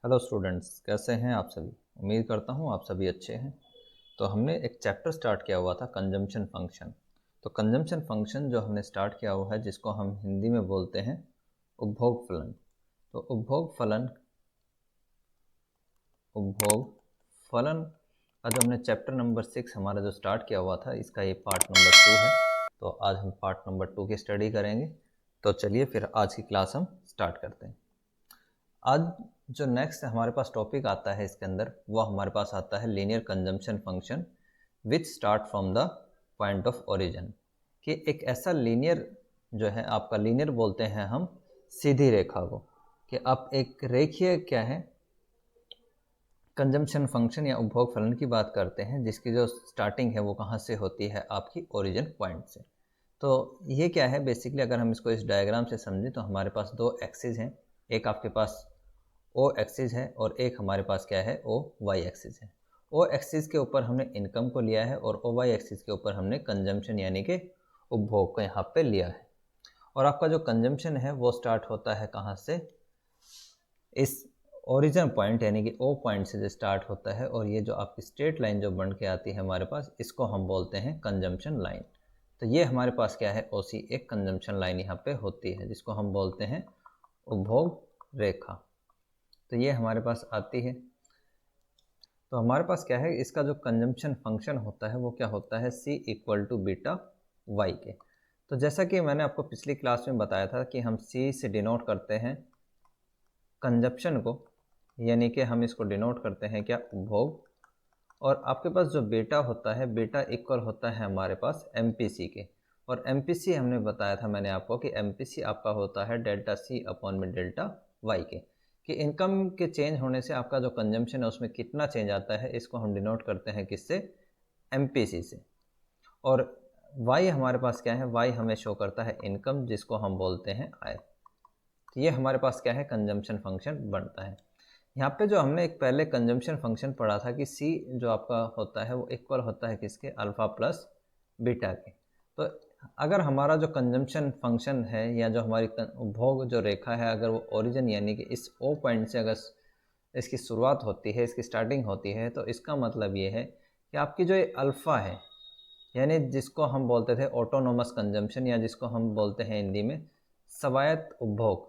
Hello students, कैसे हैं आप सभी। उम्मीद करता हूं आप सभी अच्छे हैं। तो हमने एक चैप्टर स्टार्ट किया हुआ था कंजम्पशन फंक्शन। तो कंजम्पशन फंक्शन जो हमने स्टार्ट किया हुआ है, जिसको हम हिंदी में बोलते हैं उपभोग फलन। तो उपभोग फलन का जो हमने चैप्टर नंबर 6 हमारा जो स्टार्ट किया हुआ था, इसका ये पार्ट नंबर 2 है। तो आज हम पार्ट नंबर 2 की स्टडी करेंगे। तो चलिए फिर आज की क्लास हम स्टार्ट करते हैं। आज जो नेक्स्ट हमारे पास टॉपिक आता है इसके अंदर, वो हमारे पास आता है linear consumption function which start from the point of origin. कि एक ऐसा लीनियर जो है, आपका लीनियर बोलते हैं हम सीधी रेखा को, कि आप एक रेखीय क्या है कंजम्पशन फंक्शन या उपभोग फलन की बात करते हैं, जिसकी जो स्टार्टिंग है वो कहाँ से होती है, आपकी ओरिजिन पॉइंट से। तो ये क्या है बेसिकली, अगर हम इसको इस डायग्राम से समझें तो हमारे पास दो एक्सिस हैं। एक आपके पास ओ एक्सिस है और एक हमारे पास क्या है, ओ वाई एक्सिस है। ओ एक्सिस के ऊपर हमने इनकम को लिया है और ओ वाई एक्सिस के ऊपर हमने कंजम्पशन यानी कि उपभोग को यहाँ पे लिया है। और आपका जो कंजम्पशन है वो स्टार्ट होता है कहाँ से, इस ओरिजिन पॉइंट यानी कि ओ पॉइंट से जो स्टार्ट होता है। और ये जो आपकी स्ट्रेट लाइन जो बन के आती है हमारे पास, इसको हम बोलते हैं कंजम्पशन लाइन। तो ये हमारे पास क्या है, ओसी एक कंजम्पशन लाइन यहाँ पे होती है, जिसको हम बोलते हैं उपभोग रेखा। तो ये हमारे पास आती है। तो हमारे पास क्या है, इसका जो कंजम्पशन फंक्शन होता है वो क्या होता है, c equal to beta Y के। तो जैसा कि मैंने आपको पिछली क्लास में बताया था कि हम c से डिनोट करते हैं कंजप्शन को, यानी कि हम इसको डिनोट करते हैं क्या, उपभोग। और आपके पास जो बीटा होता है, बीटा इक्वल होता है हमारे पास MPC के। और MPC हमने बताया था मैंने आपको कि MPC आपका होता है डेल्टा C अपॉन में डेल्टा वाई के। कि इनकम के चेंज होने से आपका जो कंजम्पशन है उसमें कितना चेंज आता है, इसको हम डिनोट करते हैं किससे, MPC से। और y हमारे पास क्या है, y हमें शो करता है इनकम, जिसको हम बोलते हैं आय। तो ये हमारे पास क्या है, कंजम्पशन फंक्शन बनता है। यहाँ पे जो हमने एक पहले कंजम्पशन फंक्शन पढ़ा था कि c जो आपका होता है वो इक्वल होता है किसके, अल्फ़ा प्लस बीटा के। तो अगर हमारा जो कंजम्पशन फंक्शन है या जो हमारी उपभोग जो रेखा है, अगर वो ओरिजिन यानी कि इस ओ पॉइंट से अगर इसकी शुरुआत होती है, इसकी स्टार्टिंग होती है, तो इसका मतलब ये है कि आपकी जो ये अल्फ़ा है, यानी जिसको हम बोलते थे ऑटोनोमस कंजम्पशन, या जिसको हम बोलते हैं हिंदी में स्वायत्त उपभोग,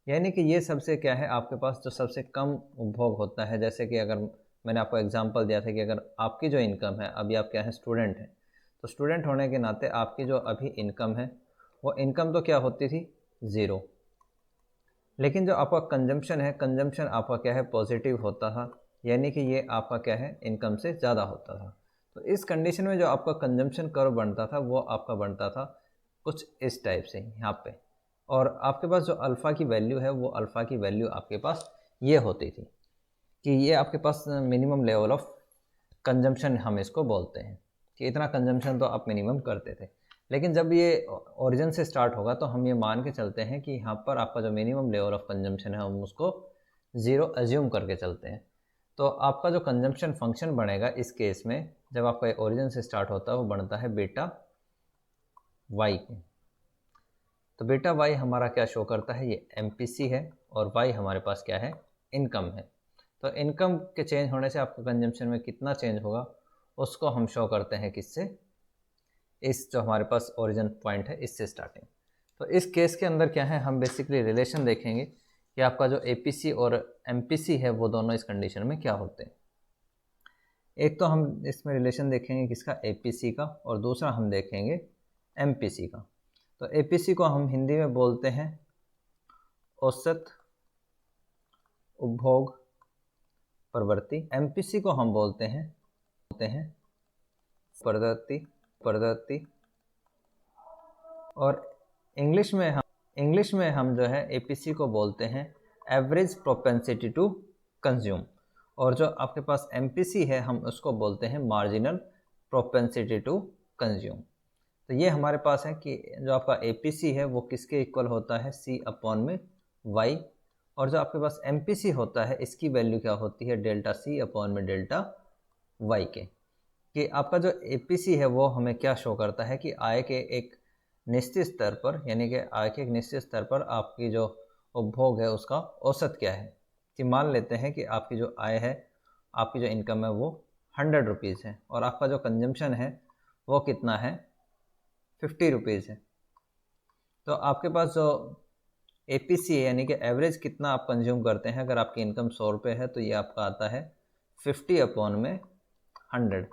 यानी कि ये सबसे क्या है, आपके पास जो सबसे कम उपभोग होता है। जैसे कि अगर मैंने आपको एग्जांपल दिया था कि अगर आपकी जो इनकम है, अभी आप क्या है, स्टूडेंट हैं, तो स्टूडेंट होने के नाते आपकी जो अभी इनकम है वो इनकम तो क्या होती थी, ज़ीरो। लेकिन जो आपका कंजम्पशन है, कंजम्पशन आपका क्या है, पॉजिटिव होता था, यानी कि ये आपका क्या है, इनकम से ज़्यादा होता था। तो इस कंडीशन में जो आपका कंजम्पशन कर्व बनता था वो आपका बनता था कुछ इस टाइप से यहाँ पे। और आपके पास जो अल्फ़ा की वैल्यू है, वो अल्फ़ा की वैल्यू आपके पास ये होती थी कि ये आपके पास मिनिमम लेवल ऑफ कंजम्पशन हम इसको बोलते हैं, कि इतना कंजम्पशन तो आप मिनिमम करते थे। लेकिन जब ये ओरिजिन से स्टार्ट होगा तो हम ये मान के चलते हैं कि यहाँ पर आपका जो मिनिमम लेवल ऑफ कंजम्पशन है हम उसको ज़ीरो एज्यूम करके चलते हैं। तो आपका जो कंजम्पशन फंक्शन बनेगा इस केस में, जब आपका ओरिजिन से स्टार्ट होता है, वो बनता है बीटा वाई के। तो बीटा वाई हमारा क्या शो करता है, ये MPC है, और वाई हमारे पास क्या है, इनकम है। तो इनकम के चेंज होने से आपका कंजम्पशन में कितना चेंज होगा, उसको हम शो करते हैं किससे, इस जो हमारे पास ओरिजिन पॉइंट है इससे स्टार्टिंग। तो इस केस के अंदर क्या है, हम बेसिकली रिलेशन देखेंगे कि आपका जो APC और MPC है वो दोनों इस कंडीशन में क्या होते हैं। एक तो हम इसमें रिलेशन देखेंगे किसका, APC का, और दूसरा हम देखेंगे MPC का। तो APC को हम हिंदी में बोलते हैं औसत उपभोग प्रवृत्ति, MPC को हम बोलते हैं प्रवृत्ति। और इंग्लिश में हम जो है APC को बोलते हैं एवरेज प्रोपेंसिटी टू कंज्यूम। और जो आपके पास MPC है हम उसको बोलते हैं मार्जिनल प्रोपेंसिटी टू कंज्यूम। तो ये हमारे पास है कि जो आपका APC है वो किसके इक्वल होता है, C अपॉन में Y। और जो आपके पास MPC होता है इसकी वैल्यू क्या होती है, डेल्टा C अपॉन में डेल्टा Y के। कि आपका जो APC है वो हमें क्या शो करता है कि आय के एक निश्चित स्तर पर, यानी कि आय के एक निश्चित स्तर पर आपकी जो उपभोग है उसका औसत क्या है। कि मान लेते हैं कि आपकी जो आय है, आपकी जो इनकम है वो 100 रुपीज़ है और आपका जो कंजम्पशन है वो कितना है, 50 रुपीज़ है। तो आपके पास जो APC है यानी कि एवरेज कितना आप कंज्यूम करते हैं, अगर आपकी इनकम 100 रुपये है तो ये आपका आता है 50/100।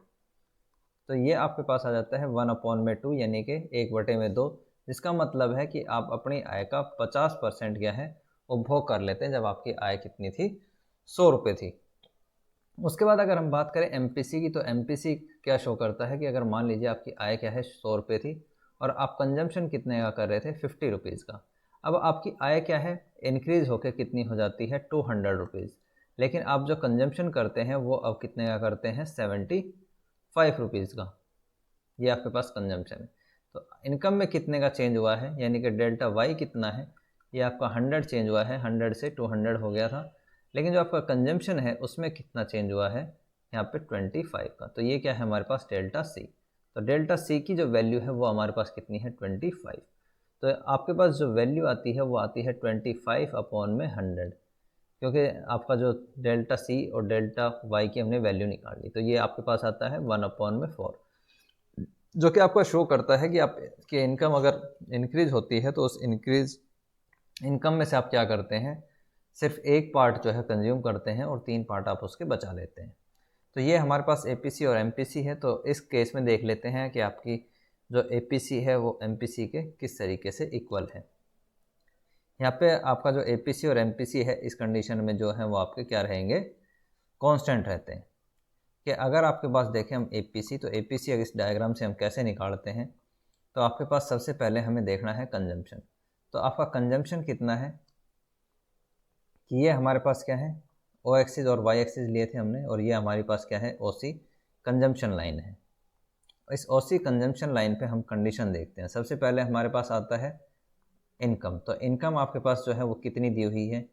तो ये आपके पास आ जाता है 1/2 यानी कि 1/2, जिसका मतलब है कि आप अपनी आय का 50% क्या है उपभोग कर लेते हैं जब आपकी आय कितनी थी, 100 रुपये थी। उसके बाद अगर हम बात करें MPC की, तो MPC क्या शो करता है कि अगर मान लीजिए आपकी आय क्या है 100 रुपये थी और आप कंजम्पशन कितने का कर रहे थे, 50 रुपीज़ का। अब आपकी आय क्या है इंक्रीज़ होकर कितनी हो जाती है, 200 रुपीज़, लेकिन आप जो कंजम्पशन करते हैं वो अब कितने का करते हैं, 75 रुपीज़ का। ये आपके पास कंजम्पशन है। तो इनकम में कितने का चेंज हुआ है, यानी कि डेल्टा वाई कितना है, ये आपका 100 चेंज हुआ है, 100 से 200 हो गया था। लेकिन जो आपका कंजम्पशन है उसमें कितना चेंज हुआ है, यहाँ पे 25 का। तो ये क्या है हमारे पास, डेल्टा सी। तो डेल्टा सी की जो वैल्यू है वो हमारे पास कितनी है, 25। तो आपके पास जो वैल्यू आती है वो आती है 25/100, क्योंकि आपका जो डेल्टा सी और डेल्टा वाई की हमने वैल्यू निकाल ली। तो ये आपके पास आता है 1/4, जो कि आपको शो करता है कि आपकी इनकम अगर इंक्रीज होती है तो उस इंक्रीज इनकम में से आप क्या करते हैं, सिर्फ एक पार्ट जो है कंज्यूम करते हैं और 3 पार्ट आप उसके बचा लेते हैं। तो ये हमारे पास APC और MPC है। तो इस केस में देख लेते हैं कि आपकी जो APC है वो MPC के किस तरीके से इक्वल है। यहाँ पे आपका जो APC और MPC है इस कंडीशन में जो है वो आपके क्या रहेंगे, कांस्टेंट रहते हैं। कि अगर आपके पास देखें हम APC, तो APC अगर इस डायग्राम से हम कैसे निकालते हैं, तो आपके पास सबसे पहले हमें देखना है कंजम्पशन। तो आपका कंजम्पशन कितना है, कि ये हमारे पास क्या है, O एक्सिस और Y एक्सिस लिए थे हमने, और ये हमारे पास क्या है, OC कंजम्पशन लाइन है। इस OC कंजम्पशन लाइन पे हम कंडीशन देखते हैं। सबसे पहले हमारे पास आता है इनकम। तो इनकम आपके पास जो है वो कितनी दी हुई है,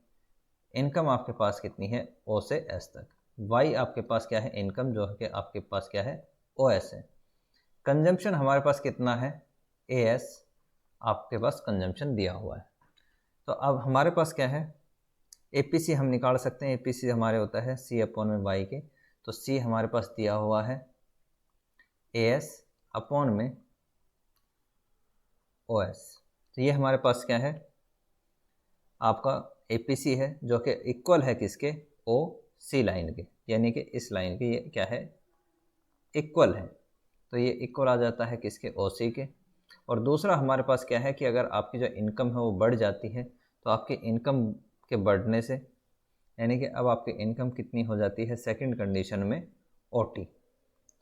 इनकम आपके पास कितनी है, O से S तक। Y आपके पास क्या है, इनकम जो है कि आपके पास क्या है, OS है। कंजम्पशन हमारे पास कितना है, AS आपके पास कंजम्पशन दिया हुआ है। तो अब हमारे पास क्या है, APC हम निकाल सकते हैं। APC हमारे होता है C/Y के। तो C हमारे पास दिया हुआ है AS/में OS। तो ये हमारे पास क्या है, आपका APC है जो कि इक्वल है किसके, OC लाइन के, यानी कि इस लाइन के ये क्या है, इक्वल है। तो ये इक्वल आ जाता है किसके, OC के। और दूसरा हमारे पास क्या है कि अगर आपकी जो इनकम है वो बढ़ जाती है, तो आपकी इनकम के बढ़ने से, यानी कि अब आपकी इनकम कितनी हो जाती है सेकंड कंडीशन में, OT।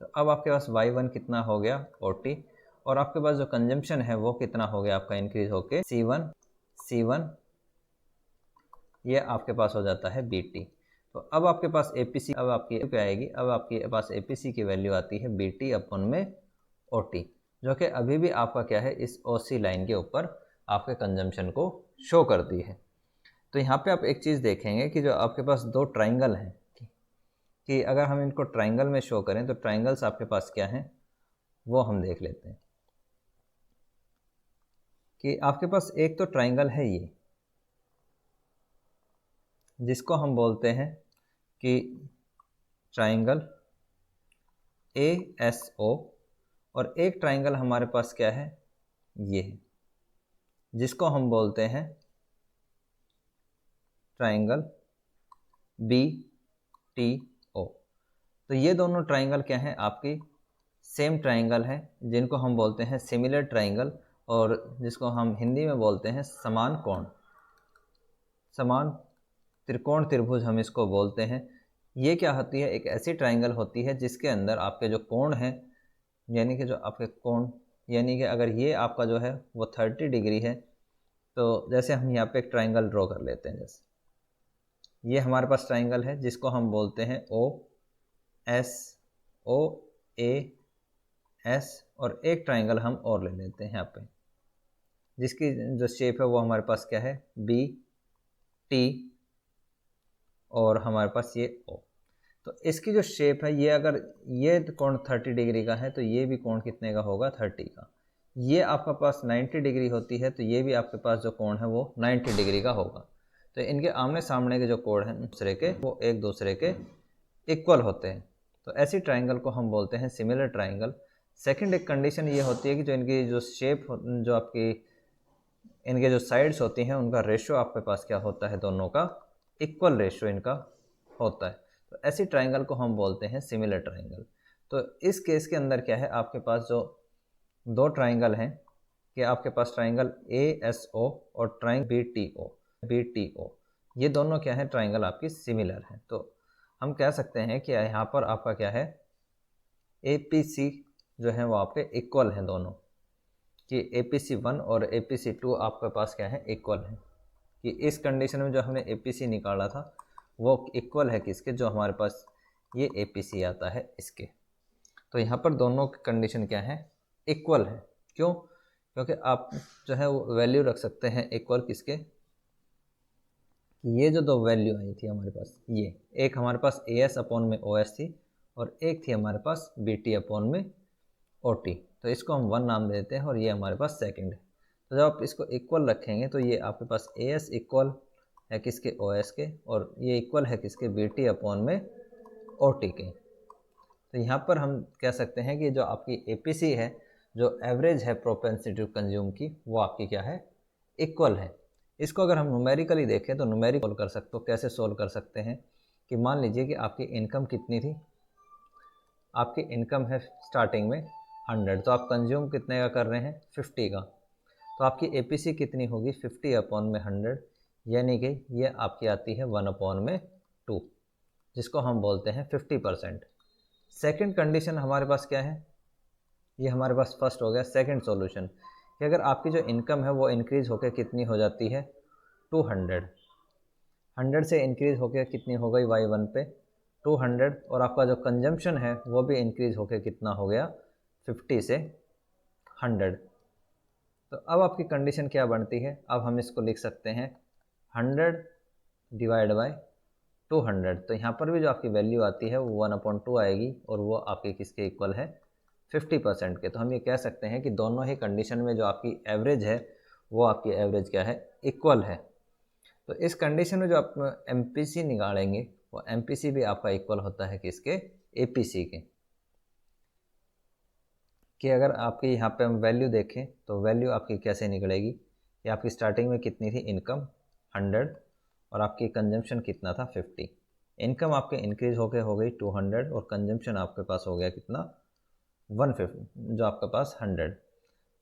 तो अब आपके पास Y1 कितना हो गया, OT, और आपके पास जो कंजम्पशन है वो कितना हो गया आपका इंक्रीज होके C1 ये आपके पास हो जाता है BT। तो अब आपके पास APC अब आपकी पे आएगी, अब आपके पास APC की वैल्यू आती है BT/में OT, जो कि अभी भी आपका क्या है, इस OC लाइन के ऊपर आपके कंजम्पशन को शो करती है। तो यहाँ पे आप एक चीज़ देखेंगे कि जो आपके पास दो ट्राइंगल हैं, कि अगर हम इनको ट्राइंगल में शो करें तो ट्राइंगल्स आपके पास क्या हैं वो हम देख लेते हैं। कि आपके पास एक तो ट्राइंगल है ये, जिसको हम बोलते हैं कि ट्राइंगल ASO, और एक ट्राइंगल हमारे पास क्या है, ये है, जिसको हम बोलते हैं ट्राइंगल BTO। तो ये दोनों ट्राइंगल क्या हैं, आपकी सेम ट्राइंगल है, जिनको हम बोलते हैं सिमिलर ट्राइंगल, और जिसको हम हिंदी में बोलते हैं समान कोण, समान त्रिकोण त्रिभुज हम इसको बोलते हैं। ये क्या होती है, एक ऐसी ट्राइंगल होती है जिसके अंदर आपके जो कोण हैं, यानी कि जो आपके कोण, यानी कि अगर ये आपका जो है वो 30 डिग्री है, तो जैसे हम यहाँ पे एक ट्राइंगल ड्रॉ कर लेते हैं। जैसे ये हमारे पास ट्राइंगल है जिसको हम बोलते हैं OAS, और एक ट्राइंगल हम और ले लेते हैं यहाँ पे, जिसकी जो शेप है वो हमारे पास क्या है, BT, और हमारे पास ये O। तो इसकी जो शेप है, ये अगर ये कोण 30 डिग्री का है तो ये भी कोण कितने का होगा, 30 का। ये आपके पास 90 डिग्री होती है तो ये भी आपके पास जो कोण है वो 90 डिग्री का होगा। तो इनके आमने सामने के जो कोण हैं दूसरे के, वो एक दूसरे के इक्वल होते हैं। तो ऐसी ट्राइंगल को हम बोलते हैं सिमिलर ट्राइंगल। सेकंड एक कंडीशन ये होती है कि जो इनकी जो शेप, जो आपकी इनके जो साइड्स होती हैं उनका रेशियो आपके पास क्या होता है, दोनों का इक्वल रेशियो इनका होता है। तो ऐसी ट्राइंगल को हम बोलते हैं सिमिलर ट्राइंगल। तो इस केस के अंदर क्या है, आपके पास जो दो ट्राइंगल हैं कि आपके पास ट्राइंगल ASO और ट्राइंगल BTO, ये दोनों क्या है, ट्राइंगल आपकी सिमिलर है। तो हम कह सकते हैं कि यहाँ पर आपका क्या है, APC जो है वो आपके इक्वल हैं दोनों, कि APC1 और APC2 आपके पास क्या है, इक्वल है। कि इस कंडीशन में जो हमने APC निकाला था वो इक्वल है किसके, जो हमारे पास ये APC आता है इसके। तो यहाँ पर दोनों की कंडीशन क्या है, इक्वल है। क्यों? क्योंकि आप जो है वो वैल्यू रख सकते हैं इक्वल किसके, ये जो दो वैल्यू आई थी हमारे पास, ये एक हमारे पास AS अपॉन में OS थी और एक थी हमारे पास BT अपॉन में OT। तो इसको हम 1 नाम देते हैं और ये हमारे पास सेकंड है। तो जब आप इसको इक्वल रखेंगे तो ये आपके पास AS इक्वल है किसके, OS के, और ये इक्वल है किसके, BT अपॉन में OT के। तो यहाँ पर हम कह सकते हैं कि जो आपकी APC है, जो एवरेज है प्रोपेंसिटी टू कंज्यूम की, वो आपकी क्या है, इक्वल है। इसको अगर हम न्यूमेरिकली देखें तो न्यूमेरिकल सोल्व कर सकते हो। कैसे सोल्व कर सकते हैं कि मान लीजिए कि आपकी इनकम कितनी थी, आपकी इनकम है स्टार्टिंग में 100, तो आप कंज्यूम कितने का कर रहे हैं, 50 का। तो आपकी APC कितनी होगी, 50 अपॉन में 100, यानी कि ये आपकी आती है 1 अपॉन में 2, जिसको हम बोलते हैं 50%। सेकंड कंडीशन हमारे पास क्या है, ये हमारे पास फर्स्ट हो गया। सेकंड सॉल्यूशन कि अगर आपकी जो इनकम है वो इंक्रीज़ होकर कितनी हो जाती है, 200, 100 से इंक्रीज़ होकर कितनी हो गई Y1 पे 200, और आपका जो कंजम्पशन है वो भी इंक्रीज़ होकर कितना हो गया, 50 से 100। तो अब आपकी कंडीशन क्या बनती है, अब हम इसको लिख सकते हैं 100 डिवाइड बाय 200। तो यहाँ पर भी जो आपकी वैल्यू आती है वो 1/2 आएगी और वो आपके किसके इक्वल है, 50% के। तो हम ये कह सकते हैं कि दोनों ही कंडीशन में जो आपकी एवरेज है वो आपकी एवरेज क्या है, इक्वल है। तो इस कंडीशन में जो आप MPC निकालेंगे वो MPC भी आपका इक्वल होता है किसके, APC के। कि अगर आपकी यहाँ पे हम वैल्यू देखें तो वैल्यू आपकी कैसे निकलेगी कि आपकी स्टार्टिंग में कितनी थी, इनकम 100 और आपकी कंजम्पशन कितना था, 50। इनकम आपके इंक्रीज होके हो गई 200 और कंजम्पशन आपके पास हो गया कितना, 150, जो आपके पास 100।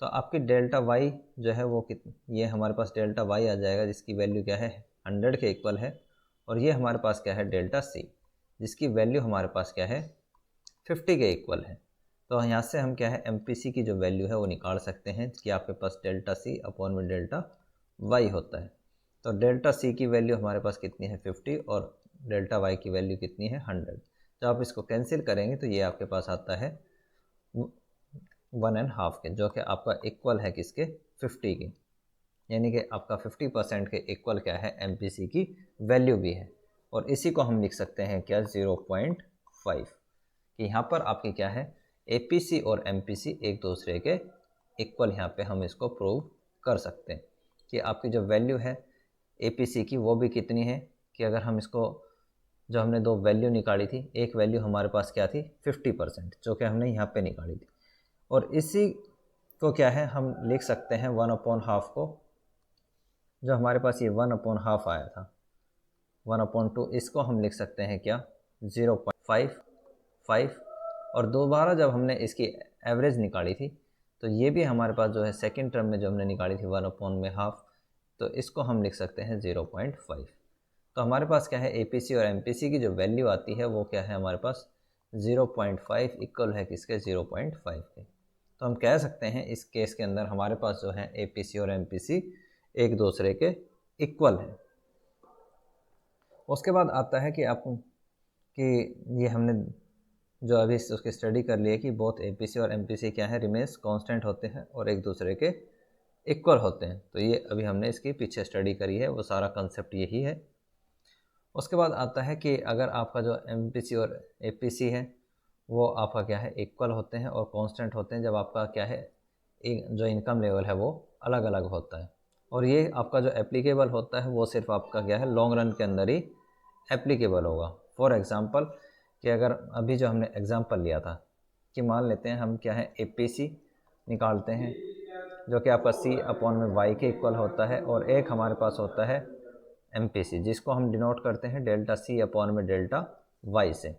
तो आपकी डेल्टा वाई जो है वो ये हमारे पास डेल्टा वाई आ जाएगा, जिसकी वैल्यू क्या है, 100 के इक्वल है। और ये हमारे पास क्या है, डेल्टा सी, जिसकी वैल्यू हमारे पास क्या है, 50 के इक्वल है। तो यहाँ से हम क्या है, MPC की जो वैल्यू है वो निकाल सकते हैं कि आपके पास डेल्टा सी अपॉन में डेल्टा वाई होता है। तो डेल्टा सी की वैल्यू हमारे पास कितनी है, 50, और डेल्टा वाई की वैल्यू कितनी है, 100। जब आप इसको कैंसिल करेंगे तो ये आपके पास आता है 1.5 के, जो कि आपका इक्वल है किसके, 50 के। यानी कि आपका 50% के इक्वल क्या है, MPC की वैल्यू भी है। और इसी को हम लिख सकते हैं क्या, 0.5, कि यहाँ पर आपकी क्या है, APC और MPC एक दूसरे के इक्वल। यहाँ पे हम इसको प्रूव कर सकते हैं कि आपकी जो वैल्यू है APC की वो भी कितनी है, कि अगर हम इसको, जो हमने दो वैल्यू निकाली थी, एक वैल्यू हमारे पास क्या थी, 50%, जो कि हमने यहाँ पे निकाली थी। और इसी को क्या है, हम लिख सकते हैं 1/2 को, जो हमारे पास ये 1/2 आया था, 1/2, इसको हम लिख सकते हैं क्या, 0.55। और दोबारा जब हमने इसकी एवरेज निकाली थी तो ये भी हमारे पास जो है सेकंड टर्म में जो हमने निकाली थी 1/2, तो इसको हम लिख सकते हैं 0.5। तो हमारे पास क्या है, APC और MPC की जो वैल्यू आती है वो क्या है, हमारे पास 0.5 इक्वल है किसके, 0.5 के। तो हम कह सकते हैं इस केस के अंदर हमारे पास जो है APC और MPC एक दूसरे के इक्वल है। उसके बाद आता है कि ये हमने जो अभी उसकी स्टडी कर ली है कि बोथ APC और MPC क्या है, रिमेन्स कांस्टेंट होते हैं और एक दूसरे के इक्वल होते हैं। तो ये अभी हमने इसकी पीछे स्टडी करी है, वो सारा कंसेप्ट यही है। उसके बाद आता है कि अगर आपका जो MPC और APC है वो आपका क्या है, इक्वल होते हैं और कांस्टेंट होते हैं, जब आपका क्या है, जो इनकम लेवल है वो अलग अलग होता है। और ये आपका जो एप्लीकेबल होता है वो सिर्फ आपका क्या है, लॉन्ग रन के अंदर ही एप्लीकेबल होगा। फॉर एग्ज़ाम्पल कि अगर अभी जो हमने एग्ज़ाम्पल लिया था कि मान लेते हैं हम क्या है एपीसी निकालते हैं जो कि आपका सी अपॉन में वाई के इक्वल होता है, और एक हमारे पास होता है एमपीसी जिसको हम डिनोट करते हैं डेल्टा सी अपॉन में डेल्टा वाई से।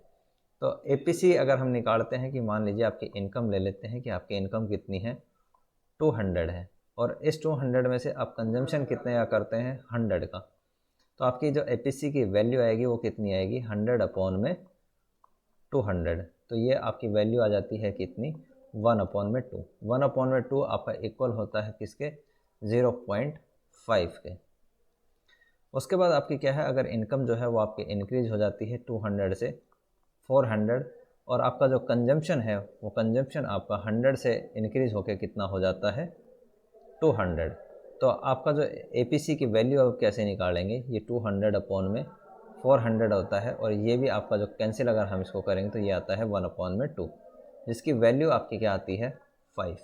तो एपीसी अगर हम निकालते हैं कि मान लीजिए आपकी इनकम ले लेते हैं कि आपकी इनकम कितनी है, 200 है, और इस 200 में से आप कंजम्पशन कितने का करते हैं, 100 का। तो आपकी जो एपीसी की वैल्यू आएगी वो कितनी आएगी, 100 अपॉन में 200। तो ये आपकी वैल्यू आ जाती है कितनी, 1 अपॉन में 2। 1 अपॉन में 2 आपका इक्वल होता है किसके, 0.5 के। उसके बाद आपकी क्या है, अगर इनकम जो है वो आपकी इंक्रीज हो जाती है 200 से 400, और आपका जो कंजम्पशन है वो कंजम्पशन आपका 100 से इंक्रीज होकर कितना हो जाता है, 200। तो आपका जो एपीसी की वैल्यू आप कैसे निकालेंगे, ये 200 अपॉन में 400 होता है, और ये भी आपका जो कैंसिल अगर हम इसको करेंगे तो ये आता है 1 अपॉन में 2, जिसकी वैल्यू आपकी क्या आती है, 5,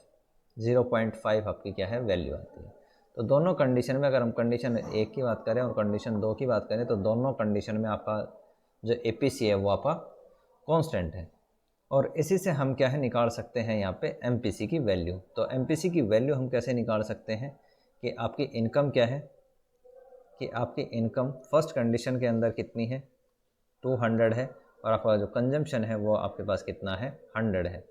0.5 आपकी क्या है वैल्यू आती है। तो दोनों कंडीशन में, अगर हम कंडीशन 1 की बात करें और कंडीशन 2 की बात करें, तो दोनों कंडीशन में आपका जो एपीसी है वो आपका कांस्टेंट है, और इसी से हम क्या है निकाल सकते हैं यहाँ पे एमपीसी की वैल्यू। तो एमपीसी की वैल्यू हम कैसे निकाल सकते हैं कि आपकी इनकम क्या है, कि आपकी इनकम फर्स्ट कंडीशन के अंदर कितनी है, 200 है, और आपका जो कंजम्पशन है वो आपके पास कितना है, 100 है।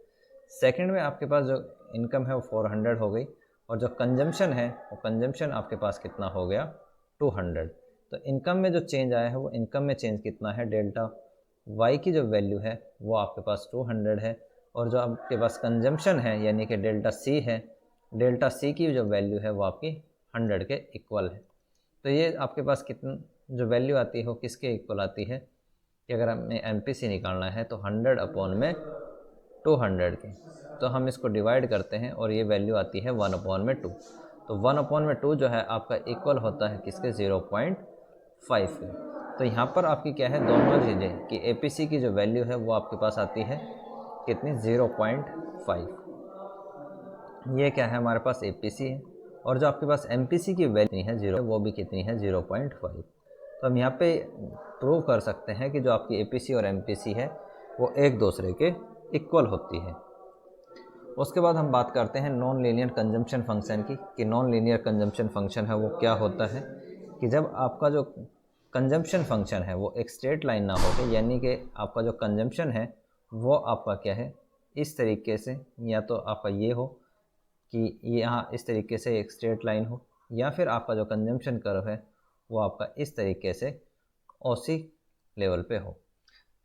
सेकंड में आपके पास जो इनकम है वो 400 हो गई, और जो कंजम्पशन है वो कंजम्पशन आपके पास कितना हो गया, 200। तो इनकम में जो चेंज आया है वो इनकम में चेंज कितना है, डेल्टा वाई की जो वैल्यू है वो आपके पास 200 है, और जो आपके पास कंजम्पशन है यानी कि डेल्टा सी है, डेल्टा सी की जो वैल्यू है वो आपकी 100 के इक्वल है। तो ये आपके पास कितनी जो वैल्यू आती है वो किसके इक्वल आती है, कि अगर हमें एमपीसी निकालना है तो 100 अपॉन में 200 के, तो हम इसको डिवाइड करते हैं और ये वैल्यू आती है 1 अपॉन में 2। तो 1 अपॉन में 2 जो है आपका इक्वल होता है किसके, 0.5 के। तो यहाँ पर आपकी क्या है, दोनों चीज़ें कि एपीसी की जो वैल्यू है वो आपके पास आती है कितनी, 0.5। ये क्या है हमारे पास एपीसी है, और जो आपके पास एमपीसी की वैल्यू है 0, वो भी कितनी है, 0.5। तो हम यहाँ पे प्रूव कर सकते हैं कि जो आपकी एपीसी और एमपीसी है वो एक दूसरे के इक्वल होती है। उसके बाद हम बात करते हैं नॉन लीनियर कंजम्पशन फंक्शन की, कि नॉन लीनियर कंजम्पशन फंक्शन है वो क्या होता है, कि जब आपका जो कंजम्पशन फंक्शन है वो एक स्ट्रेट लाइन ना हो, यानी कि आपका जो कंजम्पशन है वो आपका क्या है, इस तरीके से, या तो आपका ये हो कि यहाँ इस तरीके से एक स्ट्रेट लाइन हो, या फिर आपका जो कंजम्पशन कर्व है वो आपका इस तरीके से ओसी लेवल पे हो।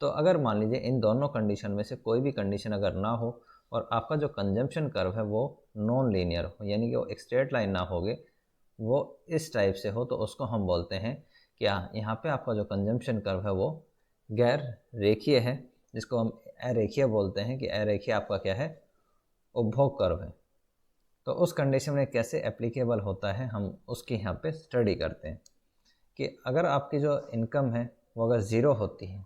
तो अगर मान लीजिए इन दोनों कंडीशन में से कोई भी कंडीशन अगर ना हो और आपका जो कंजम्पशन कर्व है वो नॉन लीनियर हो, यानी कि वो एक स्ट्रेट लाइन ना होगे, वो इस टाइप से हो, तो उसको हम बोलते हैं कि यहाँ पे आपका जो कंजम्पशन कर्व है वो गैर रेखीय है, जिसको हम अरेखीय बोलते हैं, कि अरेखीय आपका क्या है, उपभोग कर्व है। तो उस कंडीशन में कैसे एप्लीकेबल होता है हम उसकी यहाँ पे स्टडी करते हैं, कि अगर आपकी जो इनकम है वो अगर ज़ीरो होती है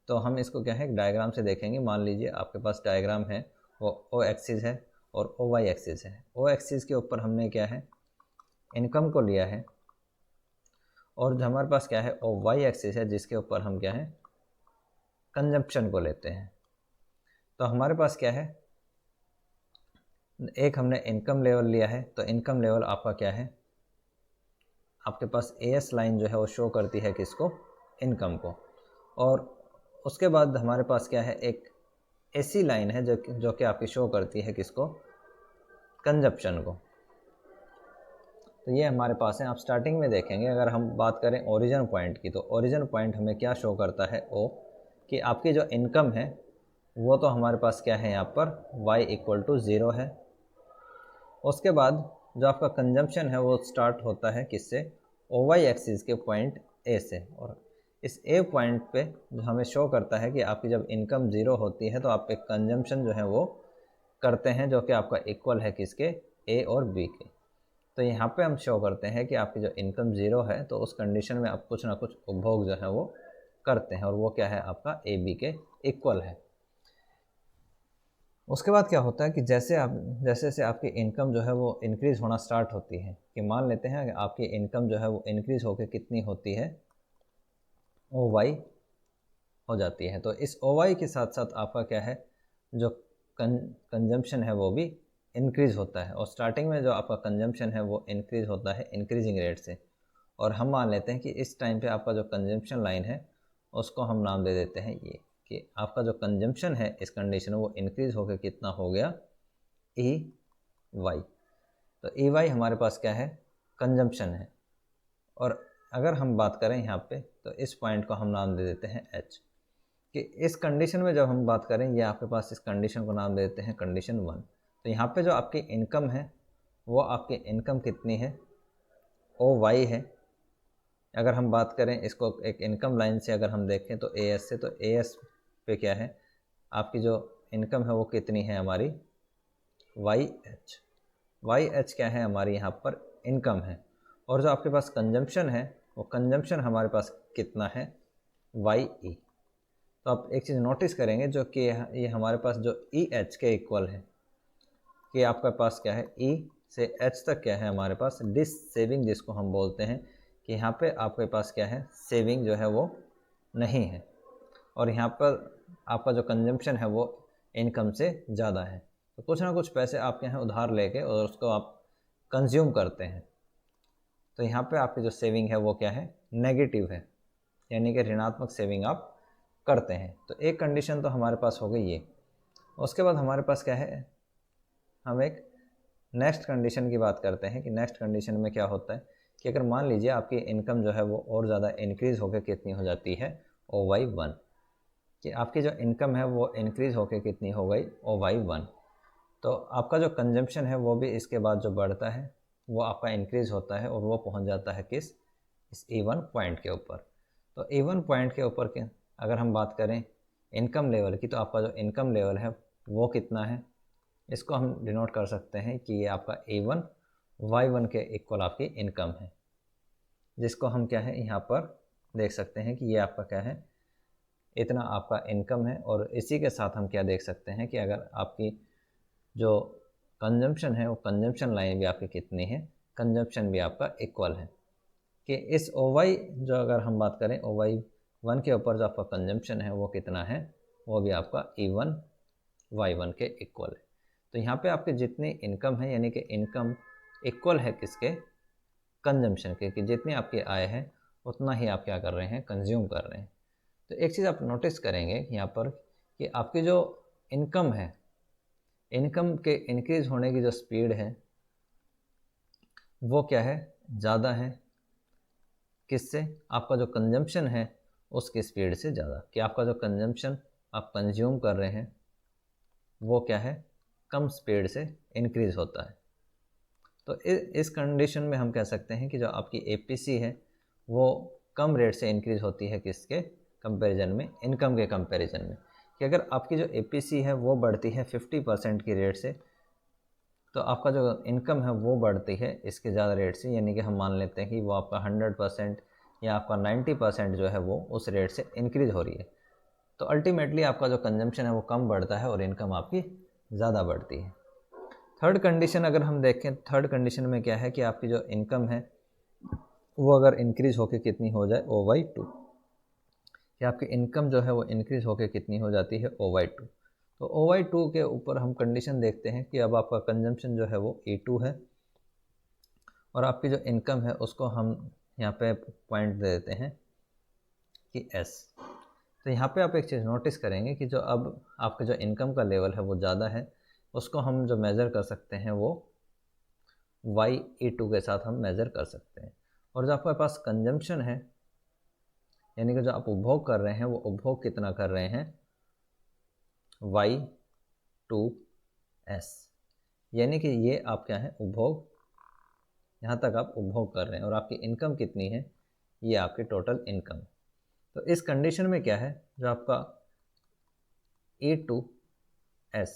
तो हम इसको क्या है एक डायग्राम से देखेंगे। मान लीजिए आपके पास डायग्राम है, वो ओ एक्सिस है और ओ वाई एक्सिस है। ओ एक्सिस के ऊपर हमने क्या है, इनकम को लिया है, और जो हमारे पास क्या है, ओ वाई एक्सिस है, जिसके ऊपर हम क्या है, कंजम्पशन को लेते हैं। तो हमारे पास क्या है, एक हमने इनकम लेवल लिया है, तो इनकम लेवल आपका क्या है, आपके पास एएस लाइन जो है वो शो करती है किसको, इनकम को, और उसके बाद हमारे पास क्या है, एक एसी लाइन है जो कि आपकी शो करती है किसको, कंजप्शन को। तो ये हमारे पास है। आप स्टार्टिंग में देखेंगे, अगर हम बात करें ओरिजिन पॉइंट की, तो ओरिजिन पॉइंट हमें क्या शो करता है, ओ, कि आपकी जो इनकम है वो तो हमारे पास क्या है यहाँ पर y इक्वल टू 0 है। उसके बाद जो आपका कंजम्पशन है वो स्टार्ट होता है किससे, ओ वाई एक्सिस के पॉइंट ए से, और इस ए पॉइंट पे जो हमें शो करता है कि आपकी जब इनकम 0 होती है तो आप एक कंजम्पशन जो है वो करते हैं, जो कि आपका इक्वल है किसके, ए और बी के। तो यहाँ पे हम शो करते हैं कि आपकी जो इनकम 0 है तो उस कंडीशन में आप कुछ ना कुछ उपभोग जो है वो करते हैं, और वो क्या है आपका ए बी के इक्वल है। उसके बाद क्या होता है कि जैसे जैसे आपकी इनकम जो है वो इंक्रीज़ होना स्टार्ट होती है, कि मान लेते हैं कि आपकी इनकम जो है वो इंक्रीज़ होकर कितनी होती है, ओ वाई हो जाती है। तो इस ओ वाई के साथ साथ आपका क्या है, जो कंजम्पशन है वो भी इंक्रीज़ होता है, और स्टार्टिंग में जो आपका कंजम्पशन है वो इंक्रीज़ होता है इंक्रीजिंग रेट से। और हम मान लेते हैं कि इस टाइम पे आपका जो कंजम्पशन लाइन है उसको हम नाम दे देते हैं ये, कि आपका जो कंजम्पशन है इस कंडीशन में वो इंक्रीज़ होकर कितना हो गया, ई वाई। तो ई वाई हमारे पास क्या है, कंजम्पशन है। और अगर हम बात करें यहाँ पे तो इस पॉइंट को हम नाम दे देते हैं एच, कि इस कंडीशन में जब हम बात करें, ये आपके पास इस कंडीशन को नाम दे देते हैं कंडीशन 1। तो यहाँ पे जो आपकी इनकम है वो आपकी इनकम कितनी है, ओ वाई है। अगर हम बात करें इसको एक इनकम लाइन से अगर हम देखें तो ए एस से, तो ए एस पे क्या है, आपकी जो इनकम है वो कितनी है हमारी, वाई एच। वाई एच क्या है, हमारी यहाँ पर इनकम है। और जो आपके पास कंजम्पशन है वो कंजम्पशन हमारे पास कितना है, वाई ई। तो आप एक चीज़ नोटिस करेंगे जो कि ये हमारे पास जो ई एच के इक्वल है, कि आपके पास क्या है, ई से एच तक क्या है हमारे पास डिस सेविंग, जिसको हम बोलते हैं कि यहाँ पे आपके पास क्या है, सेविंग जो है वो नहीं है। और यहाँ पर आपका जो कंजम्पशन है वो इनकम से ज़्यादा है। तो कुछ ना कुछ पैसे आपके यहाँ उधार लेके और उसको आप कंज्यूम करते हैं। तो यहाँ पे आपकी जो सेविंग है वो क्या है, नेगेटिव है, यानी कि ऋणात्मक सेविंग आप करते हैं। तो एक कंडीशन तो हमारे पास हो गई ये। उसके बाद हमारे पास क्या है, हम एक नेक्स्ट कंडीशन की बात करते हैं कि नेक्स्ट कंडीशन में क्या होता है, कि अगर मान लीजिए आपकी इनकम जो है वो और ज़्यादा इंक्रीज़ होकर कितनी हो जाती है, ओ वाई 1, कि आपकी जो इनकम है वो इंक्रीज़ होकर कितनी हो गई, ओ वाई 1। तो आपका जो कंजम्पशन है वो भी इसके बाद जो बढ़ता है वो आपका इंक्रीज़ होता है, और वो पहुंच जाता है किस, इस E1 पॉइंट के ऊपर। तो E1 पॉइंट के ऊपर के अगर हम बात करें इनकम लेवल की, तो आपका जो इनकम लेवल है वो कितना है, इसको हम डिनोट कर सकते हैं कि ये आपका A1 Y1 के इक्वल आपकी इनकम है, जिसको हम क्या है यहाँ पर देख सकते हैं कि ये आपका क्या है, इतना आपका इनकम है। और इसी के साथ हम क्या देख सकते हैं कि अगर आपकी जो कंजम्पशन है वो कंजम्पशन लाइन भी आपकी कितनी है, कंजम्पशन भी आपका इक्वल है, कि इस ओ वाई जो अगर हम बात करें ओ वाई 1 के ऊपर जो आपका कंजम्पशन है वो कितना है, वो भी आपका E1 Y1 के इक्वल है। तो यहाँ पे आपके जितनी इनकम है, यानी कि इनकम इक्वल है किसके, कंजम्पशन के, कि जितनी आपकी आय है उतना ही आप क्या कर रहे हैं, कंज्यूम कर रहे हैं। तो एक चीज़ आप नोटिस करेंगे यहाँ पर कि आपकी जो इनकम है, इनकम के इंक्रीज होने की जो स्पीड है वो क्या है, ज़्यादा है किससे, आपका जो कंजम्पशन है उसकी स्पीड से ज़्यादा, कि आपका जो कंजम्पशन आप कंज्यूम कर रहे हैं वो क्या है, कम स्पीड से इंक्रीज़ होता है। तो इस कंडीशन में हम कह सकते हैं कि जो आपकी एपीसी है वो कम रेट से इंक्रीज़ होती है किसके कंपैरिजन में, इनकम के कंपैरिजन में। कि अगर आपकी जो एपीसी है वो बढ़ती है 50% की रेट से, तो आपका जो इनकम है वो बढ़ती है इसके ज़्यादा रेट से, यानी कि हम मान लेते हैं कि वो आपका 100% या आपका 90% जो है वो उस रेट से इंक्रीज़ हो रही है। तो अल्टीमेटली आपका जो कंजम्पशन है वो कम बढ़ता है और इनकम आपकी ज़्यादा बढ़ती है। थर्ड कंडीशन अगर हम देखें, थर्ड कंडीशन में क्या है कि आपकी जो इनकम है वो अगर इंक्रीज़ होकर कितनी हो जाए, ओ वाई 2, कि आपकी इनकम जो है वो इंक्रीज़ होकर कितनी हो जाती है, ओ वाई 2। तो ओ वाई 2 के ऊपर हम कंडीशन देखते हैं कि अब आपका कंजम्पशन जो है वो E2 है, और आपकी जो इनकम है उसको हम यहाँ पे पॉइंट दे देते हैं कि S। तो यहाँ पे आप एक चीज़ नोटिस करेंगे कि जो अब आपका जो इनकम का लेवल है वो ज़्यादा है, उसको हम जो मेज़र कर सकते हैं वो YE2 के साथ हम मेज़र कर सकते हैं। और जो आपके पास कंजम्पशन है, यानी कि जो आप उपभोग कर रहे हैं वो उपभोग कितना कर रहे हैं, Y2S, यानी कि ये आप क्या है, उपभोग, यहाँ तक आप उपभोग कर रहे हैं। और आपकी इनकम कितनी है, ये आपकी टोटल इनकम। तो इस कंडीशन में क्या है, जो आपका E2S,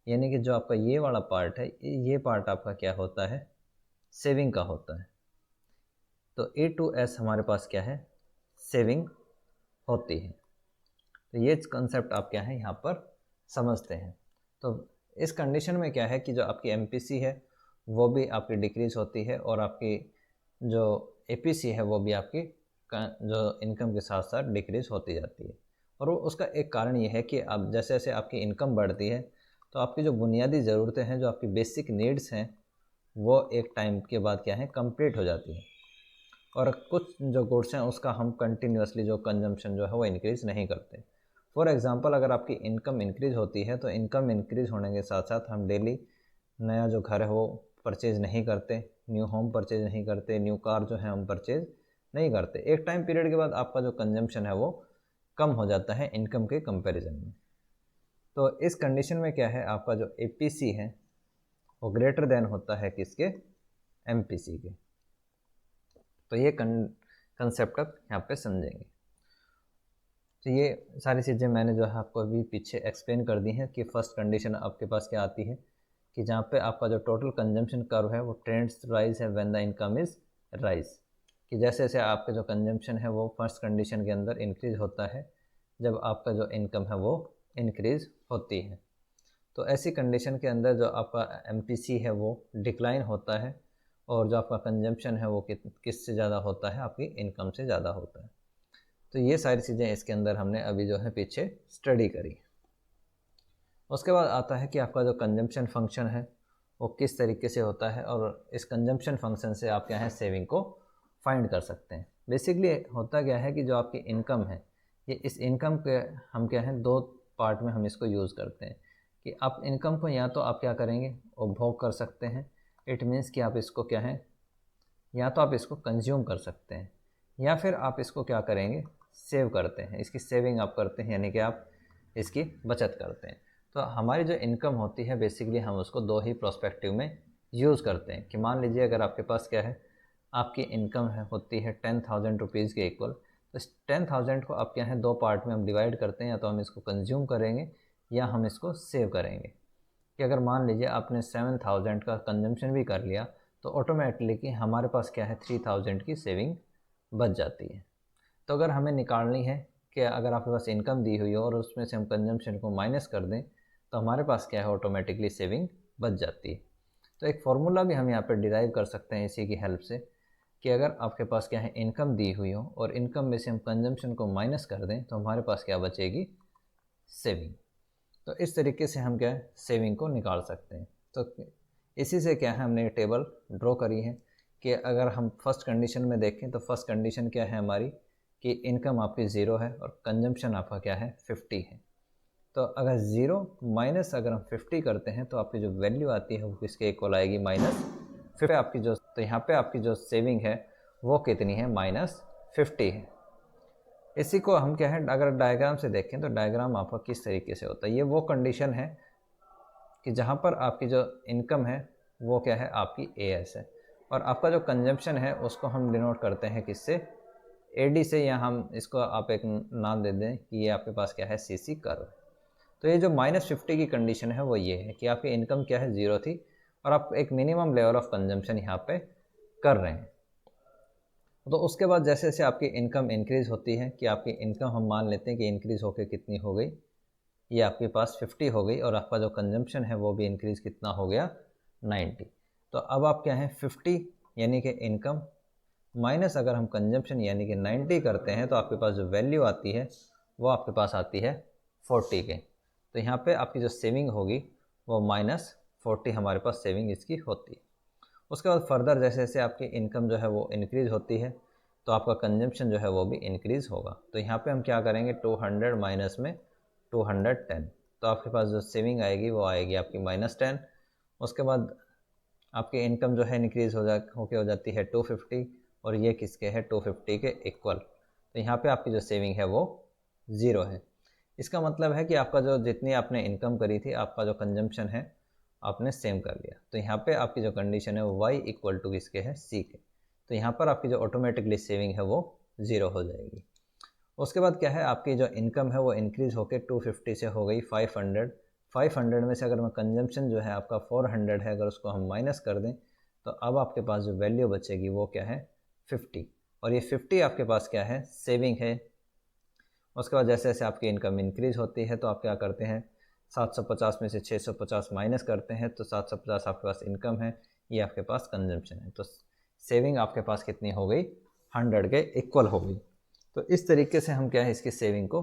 यानी कि जो आपका ये वाला पार्ट है, ये पार्ट आपका क्या होता है, सेविंग का होता है। तो E2S हमारे पास क्या है, सेविंग होती है। तो ये कंसेप्ट आप क्या है यहाँ पर समझते हैं। तो इस कंडीशन में क्या है कि जो आपकी एमपीसी है वो भी आपकी डिक्रीज़ होती है और आपकी जो एपीसी है वो भी आपकी जो इनकम के साथ साथ डिक्रीज़ होती जाती है। और वो उसका एक कारण ये है कि अब जैसे जैसे आपकी इनकम बढ़ती है तो आपकी जो बुनियादी ज़रूरतें हैं, जो आपकी बेसिक नीड्स हैं, वो एक टाइम के बाद क्या है कंप्लीट हो जाती है। और कुछ जो गुड्स हैं उसका हम कंटिन्यूसली जो कंजम्पशन जो है वो इंक्रीज़ नहीं करते। फॉर एग्ज़ाम्पल, अगर आपकी इनकम इंक्रीज़ होती है तो इनकम इंक्रीज़ होने के साथ साथ हम डेली नया जो घर है वो परचेज़ नहीं करते, न्यू होम परचेज़ नहीं करते, न्यू कार जो है हम परचेज़ नहीं करते। एक टाइम पीरियड के बाद आपका जो कंजम्पशन है वो कम हो जाता है इनकम के कंपैरिजन में। तो इस कंडीशन में क्या है, आपका जो एपीसी है वो ग्रेटर देन होता है किसके, एमपीसी के। तो ये कंसेप्ट आप यहाँ पे समझेंगे। तो ये सारी चीज़ें मैंने जो है आपको अभी पीछे एक्सप्लेन कर दी हैं कि फर्स्ट कंडीशन आपके पास क्या आती है कि जहाँ पे आपका जो टोटल कंजम्पशन कर्व है वो ट्रेंड्स राइज है when the income is rise, कि जैसे जैसे आपका जो कंजम्पशन है वो फर्स्ट कंडीशन के अंदर इंक्रीज़ होता है जब आपका जो इनकम है वो इंक्रीज़ होती है। तो ऐसी कंडीशन के अंदर जो आपका एमपीसी है वो डिक्लाइन होता है और जो आपका कंजम्पशन है वो किससे ज़्यादा होता है, आपकी इनकम से ज़्यादा होता है। तो ये सारी चीज़ें इसके अंदर हमने अभी जो है पीछे स्टडी करी। उसके बाद आता है कि आपका जो कंजम्पशन फंक्शन है वो किस तरीके से होता है और इस कंजम्पशन फंक्शन से आप क्या है सेविंग को फाइंड कर सकते हैं। बेसिकली होता क्या है कि जो आपकी इनकम है, ये इस इनकम के हम क्या है दो पार्ट में हम इसको यूज़ करते हैं कि आप इनकम को या तो आप क्या करेंगे उपभोग कर सकते हैं, इट मीन्स कि आप इसको क्या है या तो आप इसको कंज्यूम कर सकते हैं या फिर आप इसको क्या करेंगे सेव करते हैं, इसकी सेविंग आप करते हैं, यानी कि आप इसकी बचत करते हैं। तो हमारी जो इनकम होती है बेसिकली हम उसको दो ही प्रोस्पेक्टिव में यूज़ करते हैं कि मान लीजिए अगर आपके पास क्या है आपकी इनकम है होती है 10,000 रुपीज़ के इक्वल, तो इस 10,000 को आप क्या है दो पार्ट में हम डिवाइड करते हैं, या तो हम इसको कंज्यूम करेंगे या हम इसको सेव करेंगे। कि अगर मान लीजिए आपने 7,000 का कंजम्पशन भी कर लिया तो ऑटोमेटिकली कि हमारे पास क्या है 3,000 की सेविंग बच जाती है। तो अगर हमें निकालनी है कि अगर आपके पास इनकम दी हुई हो और उसमें से हम कंजम्पशन को माइनस कर दें तो हमारे पास क्या है ऑटोमेटिकली सेविंग बच जाती है। तो एक फार्मूला भी हम यहाँ पर डिराइव कर सकते हैं इसी की हेल्प से कि अगर आपके पास क्या है इनकम दी हुई हो और इनकम में से हम कंजम्पशन को माइनस कर दें तो हमारे पास क्या बचेगी, सेविंग। तो इस तरीके से हम क्या है सेविंग को निकाल सकते हैं। तो इसी से क्या है हमने टेबल ड्रॉ करी है कि अगर हम फर्स्ट कंडीशन में देखें तो फर्स्ट कंडीशन क्या है हमारी कि इनकम आपकी ज़ीरो है और कंजम्पशन आपका क्या है 50 है। तो अगर ज़ीरो माइनस अगर हम 50 करते हैं तो आपकी जो वैल्यू आती है वो किसके इक्वल आएगी, -50। आपकी जो तो यहाँ पे आपकी जो सेविंग है वो कितनी है, -50 है। इसी को हम क्या है अगर डायग्राम से देखें तो डायग्राम आपका किस तरीके से होता है, ये वो कंडीशन है कि जहाँ पर आपकी जो इनकम है वो क्या है आपकी एएस है और आपका जो कंजम्पशन है उसको हम डिनोट करते हैं किससे, एडी से, या हम इसको आप एक नाम दे दें कि ये आपके पास क्या है सीसी कर्व। तो ये जो -50 की कंडीशन है वो ये है कि आपकी इनकम क्या है ज़ीरो थी और आप एक मिनिमम लेवल ऑफ कंजम्पशन यहाँ पे कर रहे हैं। तो उसके बाद जैसे जैसे आपकी इनकम इंक्रीज़ होती है कि आपकी इनकम हम मान लेते हैं कि इंक्रीज़ होकर कितनी हो गई, ये आपके पास 50 हो गई और आपका जो कंजम्पशन है वो भी इंक्रीज़ कितना हो गया, 90। तो अब आप क्या है 50 यानी कि इनकम माइनस अगर हम कंजम्पशन यानी कि 90 करते हैं तो आपके पास जो वैल्यू आती है वो आपके पास आती है 40 के। तो यहाँ पे आपकी जो सेविंग होगी वो -40 हमारे पास सेविंग इसकी होती है। उसके बाद फर्दर जैसे जैसे आपकी इनकम जो है वो इंक्रीज़ होती है तो आपका कंजम्पशन जो है वो भी इंक्रीज़ होगा। तो यहाँ पे हम क्या करेंगे 200 माइनस में 210, तो आपके पास जो सेविंग आएगी वो आएगी आपकी -10। उसके बाद आपकी इनकम जो है इंक्रीज़ हो जाती है 250 और ये किसके है 250 के इक्वल। तो यहाँ पे आपकी जो सेविंग है वो ज़ीरो है। इसका मतलब है कि आपका जो जितनी आपने इनकम करी थी आपका जो कंजम्पशन है आपने सेम कर लिया। तो यहाँ पे आपकी जो कंडीशन है वो y इक्वल टू किसके है, c के। तो यहाँ पर आपकी जो ऑटोमेटिकली सेविंग है वो ज़ीरो हो जाएगी। उसके बाद क्या है आपकी जो इनकम है वो इंक्रीज़ होकर 250 से हो गई 500। 500 में से अगर मैं कंजम्पशन जो है आपका 400 है, अगर उसको हम माइनस कर दें तो अब आपके पास जो वैल्यू बचेगी वो क्या है 50, और ये 50 आपके पास क्या है सेविंग है। उसके बाद जैसे जैसे आपकी इनकम इंक्रीज़ होती है तो आप क्या करते हैं 750 में से 650 माइनस करते हैं तो 750 आपके पास इनकम है, ये आपके पास कंजम्पशन है। तो सेविंग आपके पास कितनी हो गई, 100 के इक्वल हो गई। तो इस तरीके से हम क्या है इसकी सेविंग को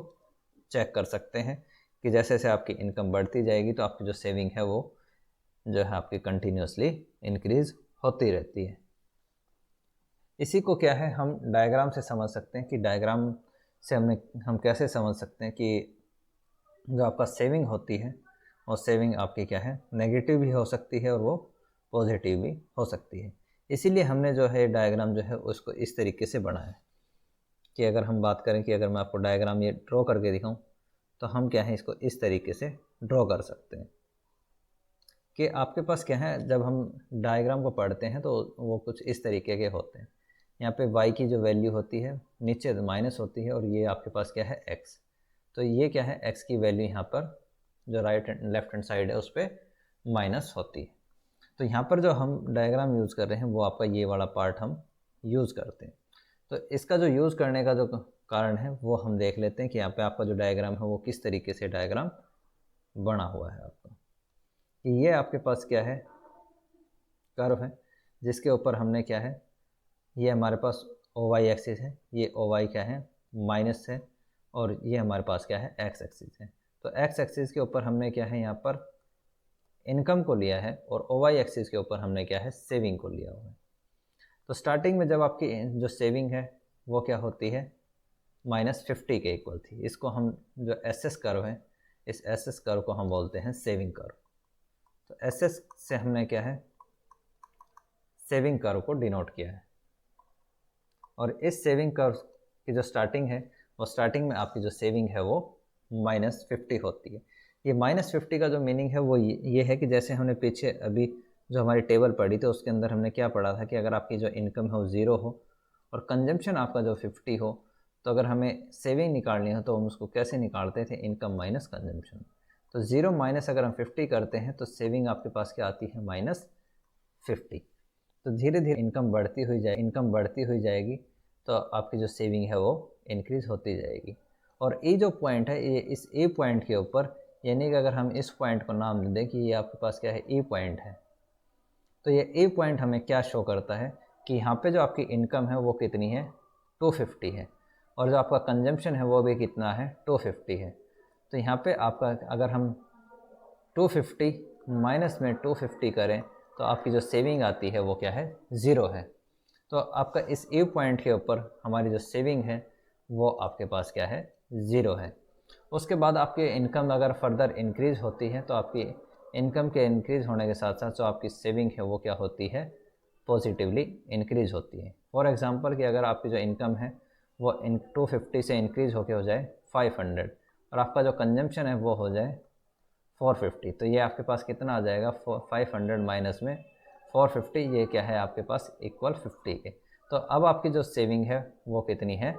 चेक कर सकते हैं कि जैसे जैसे आपकी इनकम बढ़ती जाएगी तो आपकी जो सेविंग है वो जो है आपकी कंटिन्यूसली इंक्रीज होती रहती है। इसी को क्या है हम डायग्राम से समझ सकते हैं कि डायग्राम से हम कैसे समझ सकते हैं कि जो आपका सेविंग होती है और सेविंग आपकी क्या है नेगेटिव भी हो सकती है और वो पॉजिटिव भी हो सकती है। इसीलिए हमने जो है डायग्राम जो है उसको इस तरीके से बनाया कि अगर हम बात करें कि अगर मैं आपको डायग्राम ये ड्रॉ करके दिखाऊं तो हम क्या है इसको इस तरीके से ड्रॉ कर सकते हैं कि आपके पास क्या है जब हम डायग्राम को पढ़ते हैं तो वो कुछ इस तरीके के होते हैं। यहाँ पे y की जो वैल्यू होती है नीचे माइनस होती है और ये आपके पास क्या है x। तो ये क्या है x की वैल्यू यहाँ पर जो right and left hand side है उस पर माइनस होती है। तो यहाँ पर जो हम डायग्राम यूज़ कर रहे हैं वो आपका ये वाला पार्ट हम यूज़ करते हैं। तो इसका जो यूज़ करने का जो कारण है वो हम देख लेते हैं कि यहाँ पे आपका जो डायग्राम है वो किस तरीके से डायग्राम बना हुआ है आपका। कि ये आपके पास क्या है कर्व है जिसके ऊपर हमने क्या है ये हमारे पास OY एक्सिस है, ये OY क्या है माइनस है और ये हमारे पास क्या है X एक्सिस है। तो X एक्सिस के ऊपर हमने क्या है यहाँ पर इनकम को लिया है और OY एक्सिस के ऊपर हमने क्या है सेविंग को लिया हुआ है। तो स्टार्टिंग में जब आपकी जो सेविंग है वो क्या होती है -50 के इक्वल थी। इसको हम जो SS कर्व है इस SS कर्व को हम बोलते हैं सेविंग कर्व। तो SS से हमने क्या है सेविंग कर्व को डिनोट किया है और इस सेविंग कर्व की जो स्टार्टिंग है वो स्टार्टिंग में आपकी जो सेविंग है वो -50 होती है। ये -50 का जो मीनिंग है वो ये है कि जैसे हमने पीछे अभी जो हमारी टेबल पढ़ी थी उसके अंदर हमने क्या पढ़ा था कि अगर आपकी जो इनकम है वो 0 हो और कंजम्पशन आपका जो 50 हो तो अगर हमें सेविंग निकालनी हो तो हम उसको कैसे निकालते थे, इनकम माइनस कंजम्पशन। तो 0 माइनस अगर हम 50 करते हैं तो सेविंग आपके पास क्या आती है -50। तो धीरे धीरे इनकम बढ़ती हुई जाएगी तो आपकी जो सेविंग है वो इंक्रीज़ होती जाएगी। और ये जो पॉइंट है ये इस ए पॉइंट के ऊपर, यानी कि अगर हम इस पॉइंट को नाम दे दें कि ये आपके पास क्या है ए पॉइंट है, तो ये ए पॉइंट हमें क्या शो करता है कि यहाँ पे जो आपकी इनकम है वो कितनी है 250 है और जो आपका कंजम्पशन है वो भी कितना है 250 है। तो यहाँ पे आपका अगर हम 250 माइनस में 250 करें तो आपकी जो सेविंग आती है वो क्या है 0 है। तो आपका इस ए पॉइंट के ऊपर हमारी जो सेविंग है वो आपके पास क्या है 0 है। उसके बाद आपकी इनकम अगर फर्दर इंक्रीज़ होती है तो आपकी इनकम के इंक्रीज़ होने के साथ साथ जो आपकी सेविंग है वो क्या होती है पॉजिटिवली इंक्रीज़ होती है। फॉर एग्ज़ाम्पल कि अगर आपकी जो इनकम है वो 250 से इंक्रीज़ होके हो जाए 500 और आपका जो कंजम्पशन है वो हो जाए 450, तो ये आपके पास कितना आ जाएगा 500 माइनस में 450, ये क्या है आपके पास इक्वल 50 के। तो अब आपकी जो सेविंग है वो कितनी है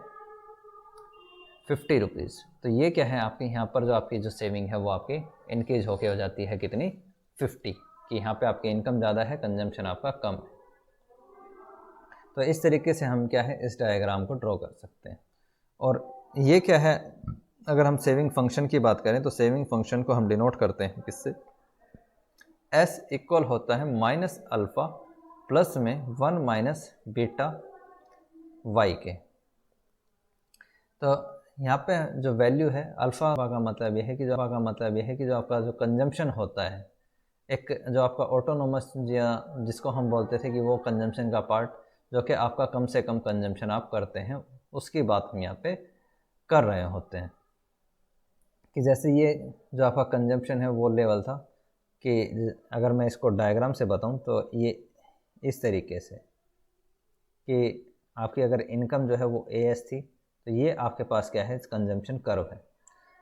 50 रुपीज़। तो ये क्या है आपकी यहाँ पर जो आपकी जो सेविंग है वो आपकी इंक्रीज होके हो जाती है कितनी 50, कि यहाँ पे आपकी इनकम ज़्यादा है कंजम्पशन आपका कम है। तो इस तरीके से हम क्या है इस डायग्राम को ड्रॉ कर सकते हैं। और ये क्या है अगर हम सेविंग फंक्शन की बात करें तो सेविंग फंक्शन को हम डिनोट करते हैं किससे, S इक्वल होता है माइनस अल्फ़ा प्लस में 1 माइनस बीटा y के। तो यहाँ पे जो वैल्यू है अल्फ़ा का मतलब यह है कि जो आपका जो कंजम्पशन होता है, एक जो आपका ऑटोनोमस या जिसको हम बोलते थे कि वो कंजम्पशन का पार्ट जो कि आपका कम से कम कंजम्पशन आप करते हैं उसकी बात हम यहाँ पे कर रहे होते हैं। कि जैसे ये जो आपका कंजम्पशन है वो लेवल था कि अगर मैं इसको डायग्राम से बताऊं तो ये इस तरीके से कि आपकी अगर इनकम जो है वो AS थी तो ये आपके पास क्या है कंजम्पशन कर्व है।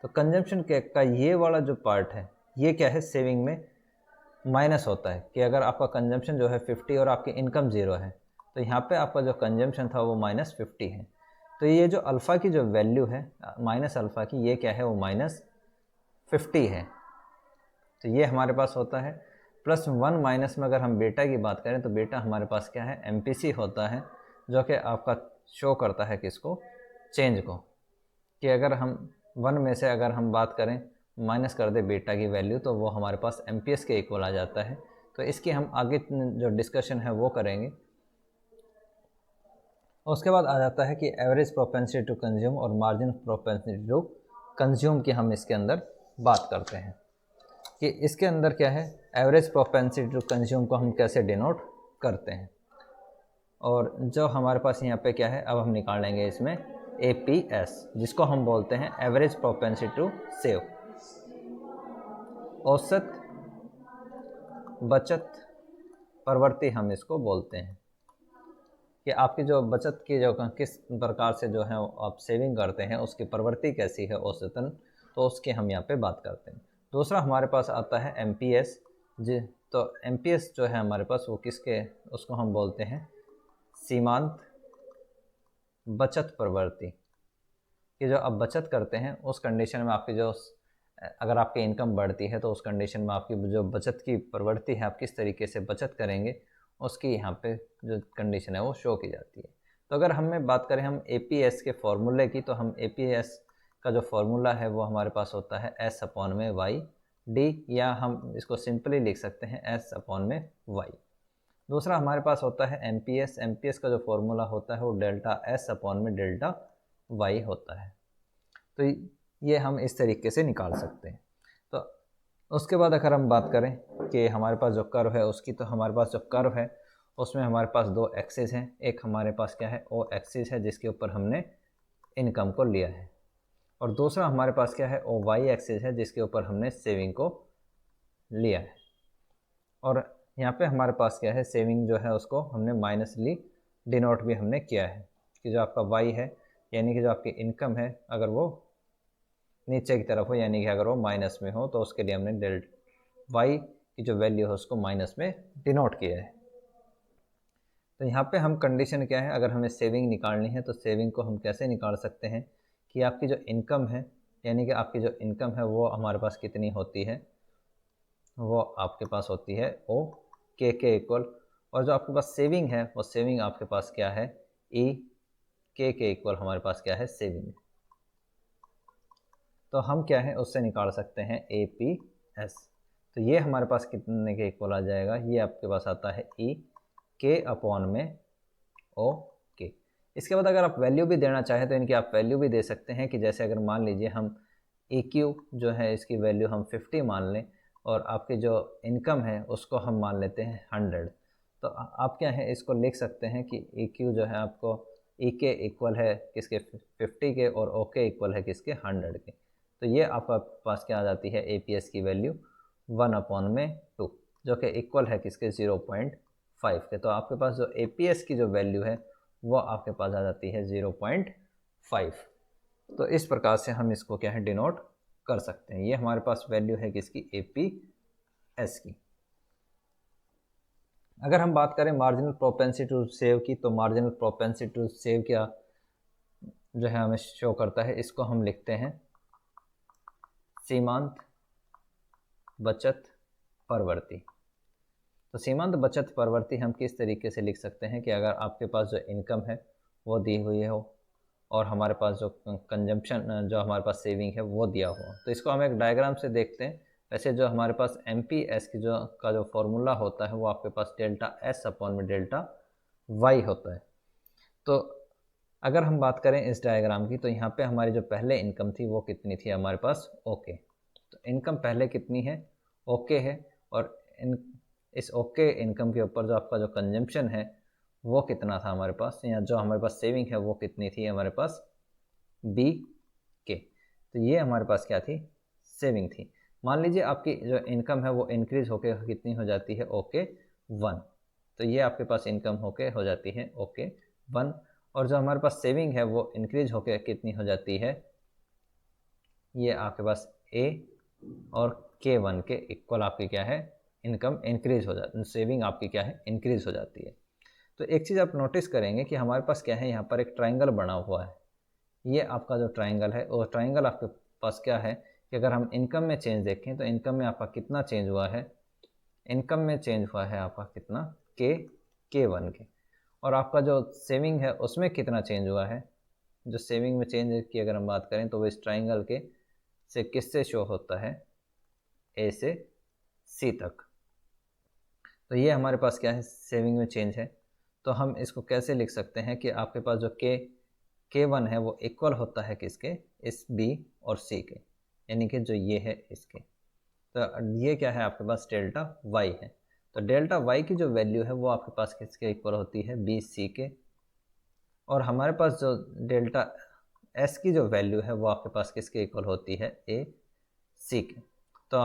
तो कंजम्पशन का ये वाला जो पार्ट है ये क्या है सेविंग में माइनस होता है कि अगर आपका कंजम्पशन जो है 50 और आपकी इनकम 0 है तो यहाँ पे आपका जो कंजम्पशन था वो -50 है। तो ये जो अल्फ़ा की जो वैल्यू है माइनस अल्फ़ा की ये क्या है वो -50 है। तो ये हमारे पास होता है +1 माइनस में अगर हम बेटा की बात करें तो बेटा हमारे पास क्या है MPC होता है जो कि आपका शो करता है किसको चेंज को, कि अगर हम 1 में से अगर हम बात करें माइनस कर दे बीटा की वैल्यू तो वो हमारे पास एमपीएस के इक्वल आ जाता है। तो इसकी हम आगे जो डिस्कशन है वो करेंगे। उसके बाद आ जाता है कि एवरेज प्रोपेंसिटी टू कंज्यूम और मार्जिन प्रोपेंसिटी टू कंज्यूम की हम इसके अंदर बात करते हैं कि इसके अंदर क्या है, एवरेज प्रोपेंसिटी टू कंज्यूम को हम कैसे डिनोट करते हैं। और जो हमारे पास यहाँ पे क्या है, अब हम निकालेंगे इसमें APS, जिसको हम बोलते हैं एवरेज प्रोपेंसिटी टू सेव, औसत बचत प्रवृत्ति हम इसको बोलते हैं कि आपकी जो बचत की जो किस प्रकार से जो है आप सेविंग करते हैं उसकी प्रवृत्ति कैसी है औसतन, तो उसकी हम यहाँ पे बात करते हैं। दूसरा हमारे पास आता है MPS जी। तो MPS जो है हमारे पास वो किसके, उसको हम बोलते हैं सीमांत बचत प्रवृत्ति कि जो आप बचत करते हैं उस कंडीशन में आपकी जो, अगर आपकी इनकम बढ़ती है तो उस कंडीशन में आपकी जो बचत की प्रवृत्ति है, आप किस तरीके से बचत करेंगे उसकी यहाँ पे जो कंडीशन है वो शो की जाती है। तो अगर हमें बात करें हम APS के फॉर्मूले की, तो हम APS का जो फॉर्मूला है वो हमारे पास होता है S/Y/D, या हम इसको सिंपली लिख सकते हैं S/Y। दूसरा हमारे पास होता है MPS का जो फॉर्मूला होता है वो ΔS/ΔY होता है। तो ये हम इस तरीके से निकाल सकते हैं। तो उसके बाद अगर हम बात करें कि हमारे पास जो कर्व है उसकी, तो हमारे पास जो कर्व है उसमें हमारे पास दो एक्सिस हैं। एक हमारे पास क्या है, O एक्सिस है जिसके ऊपर हमने इनकम को लिया है, और दूसरा हमारे पास क्या है, OY एक्सिस है जिसके ऊपर हमने सेविंग को लिया है। और यहाँ पे हमारे पास क्या है, सेविंग जो है उसको हमने माइनसली डिनोट भी हमने किया है कि जो आपका Y है, यानी कि जो आपकी इनकम है, अगर वो नीचे की तरफ हो, यानी कि अगर वो माइनस में हो, तो उसके लिए हमने Y की जो वैल्यू है उसको माइनस में डिनोट किया है। तो यहाँ पे हम कंडीशन क्या है, अगर हमें सेविंग निकालनी है तो सेविंग को हम कैसे निकाल सकते हैं कि आपकी जो इनकम है, यानी कि आपकी जो इनकम है वो हमारे पास कितनी होती है, वो आपके पास होती है OK के इक्वल, और जो आपके पास सेविंग है वो सेविंग आपके पास क्या है, EK के इक्वल हमारे पास क्या है, सेविंग। तो हम क्या है उससे निकाल सकते हैं APS। तो ये हमारे पास कितने के इक्वल आ जाएगा, ये आपके पास आता है EK/OK। इसके बाद अगर आप वैल्यू भी देना चाहें तो इनकी आप वैल्यू भी दे सकते हैं कि जैसे अगर मान लीजिए हम EQ जो है इसकी वैल्यू हम 50 मान लें, और आपकी जो इनकम है उसको हम मान लेते हैं 100। तो आप क्या है इसको लिख सकते हैं कि EQ जो है आपको EK इक्वल है किसके, 50 के, और OK इक्वल है किसके, 100 के। तो ये आपके पास क्या आ जाती है, APS की वैल्यू 1/2, जो कि इक्वल है किसके, 0.5 के। तो आपके पास जो APS की जो वैल्यू है वो आपके पास आ जाती है 0.5। तो इस प्रकार से हम इसको क्या है डिनोट कर सकते हैं। ये हमारे पास वैल्यू है किसकी, APS की। अगर हम बात करें मार्जिनल प्रोपेंसिटी टू सेव की, तो मार्जिनल प्रोपेंसिटी टू सेव क्या जो है हमें शो करता है, इसको हम लिखते हैं सीमांत बचत प्रवृत्ति। तो सीमांत बचत प्रवृत्ति हम किस तरीके से लिख सकते हैं कि अगर आपके पास जो इनकम है वो दी हुई हो, और हमारे पास जो कंजम्पशन जो हमारे पास सेविंग है वो दिया हुआ, तो इसको हम एक डायग्राम से देखते हैं। वैसे जो हमारे पास MPS की जो फॉर्मूला होता है वो आपके पास ΔS/ΔY होता है। तो अगर हम बात करें इस डायग्राम की, तो यहाँ पे हमारी जो पहले इनकम थी वो कितनी थी, हमारे पास OK। तो इनकम पहले कितनी है, OK है, और इस OK इनकम के ऊपर जो आपका जो कंजम्पशन है वो कितना था हमारे पास, या जो हमारे पास सेविंग है वो कितनी थी हमारे पास, BK। तो ये हमारे पास क्या थी, सेविंग थी। मान लीजिए आपकी जो इनकम है वो इंक्रीज होके कितनी हो जाती है, OK1। तो ये आपके पास इनकम होके हो जाती है OK1, और जो हमारे पास सेविंग है वो इंक्रीज होके कितनी हो जाती है, ये आपके पास A और K1 के इक्वल आपकी क्या है, इनकम इंक्रीज हो जाती है, सेविंग आपकी क्या है, इंक्रीज हो जाती है। तो एक चीज़ आप नोटिस करेंगे कि हमारे पास क्या है, यहाँ पर एक ट्राइंगल बना हुआ है। ये आपका जो ट्राइंगल है, वो ट्राइंगल आपके पास क्या है कि अगर हम इनकम में चेंज देखें तो इनकम में आपका कितना चेंज हुआ है, इनकम में चेंज हुआ है आपका कितना, K1 के, और आपका जो सेविंग है उसमें कितना चेंज हुआ है। जो सेविंग में चेंज की अगर हम बात करें तो वो इस ट्राइंगल के से किससे शो होता है, ए से सी तक। तो ये हमारे पास क्या है, सेविंग में चेंज है। तो हम इसको कैसे लिख सकते हैं कि आपके पास जो K1 है वो इक्वल होता है किसके, इस B और C के, यानी कि जो ये है इसके। तो ये क्या है, आपके पास डेल्टा Y है। तो डेल्टा Y की जो वैल्यू है वो आपके पास किसके इक्वल होती है, B C के। और हमारे पास जो डेल्टा S की जो वैल्यू है वो आपके पास किसके इक्वल होती है, A C के। तो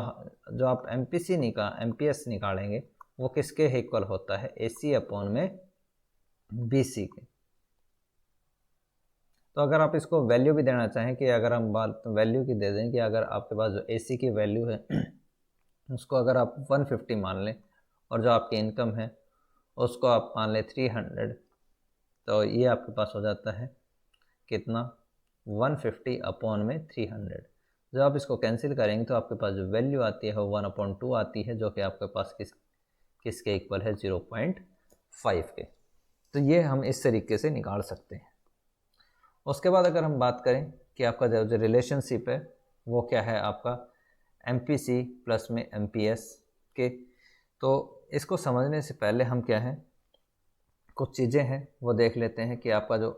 जो आप MPS निकालेंगे वो किसके इक्वल होता है, AC अपॉन में BC के। तो अगर आप इसको वैल्यू भी देना चाहें कि अगर हम बात वैल्यू की दे दें कि अगर आपके पास जो AC की वैल्यू है उसको अगर आप 150 मान लें और जो आपकी इनकम है उसको आप मान लें 300, तो ये आपके पास हो जाता है कितना, 150 अपॉन में 300। जब आप इसको कैंसिल करेंगे तो आपके पास जो वैल्यू आती है वो 1/2 आती है, जो कि आपके पास किसके इक्वल है, 0.5 के। तो ये हम इस तरीके से निकाल सकते हैं। उसके बाद अगर हम बात करें कि आपका जो रिलेशनशिप है वो क्या है, आपका MPC प्लस में MPS के। तो इसको समझने से पहले हम क्या है, कुछ चीज़ें हैं वो देख लेते हैं कि आपका जो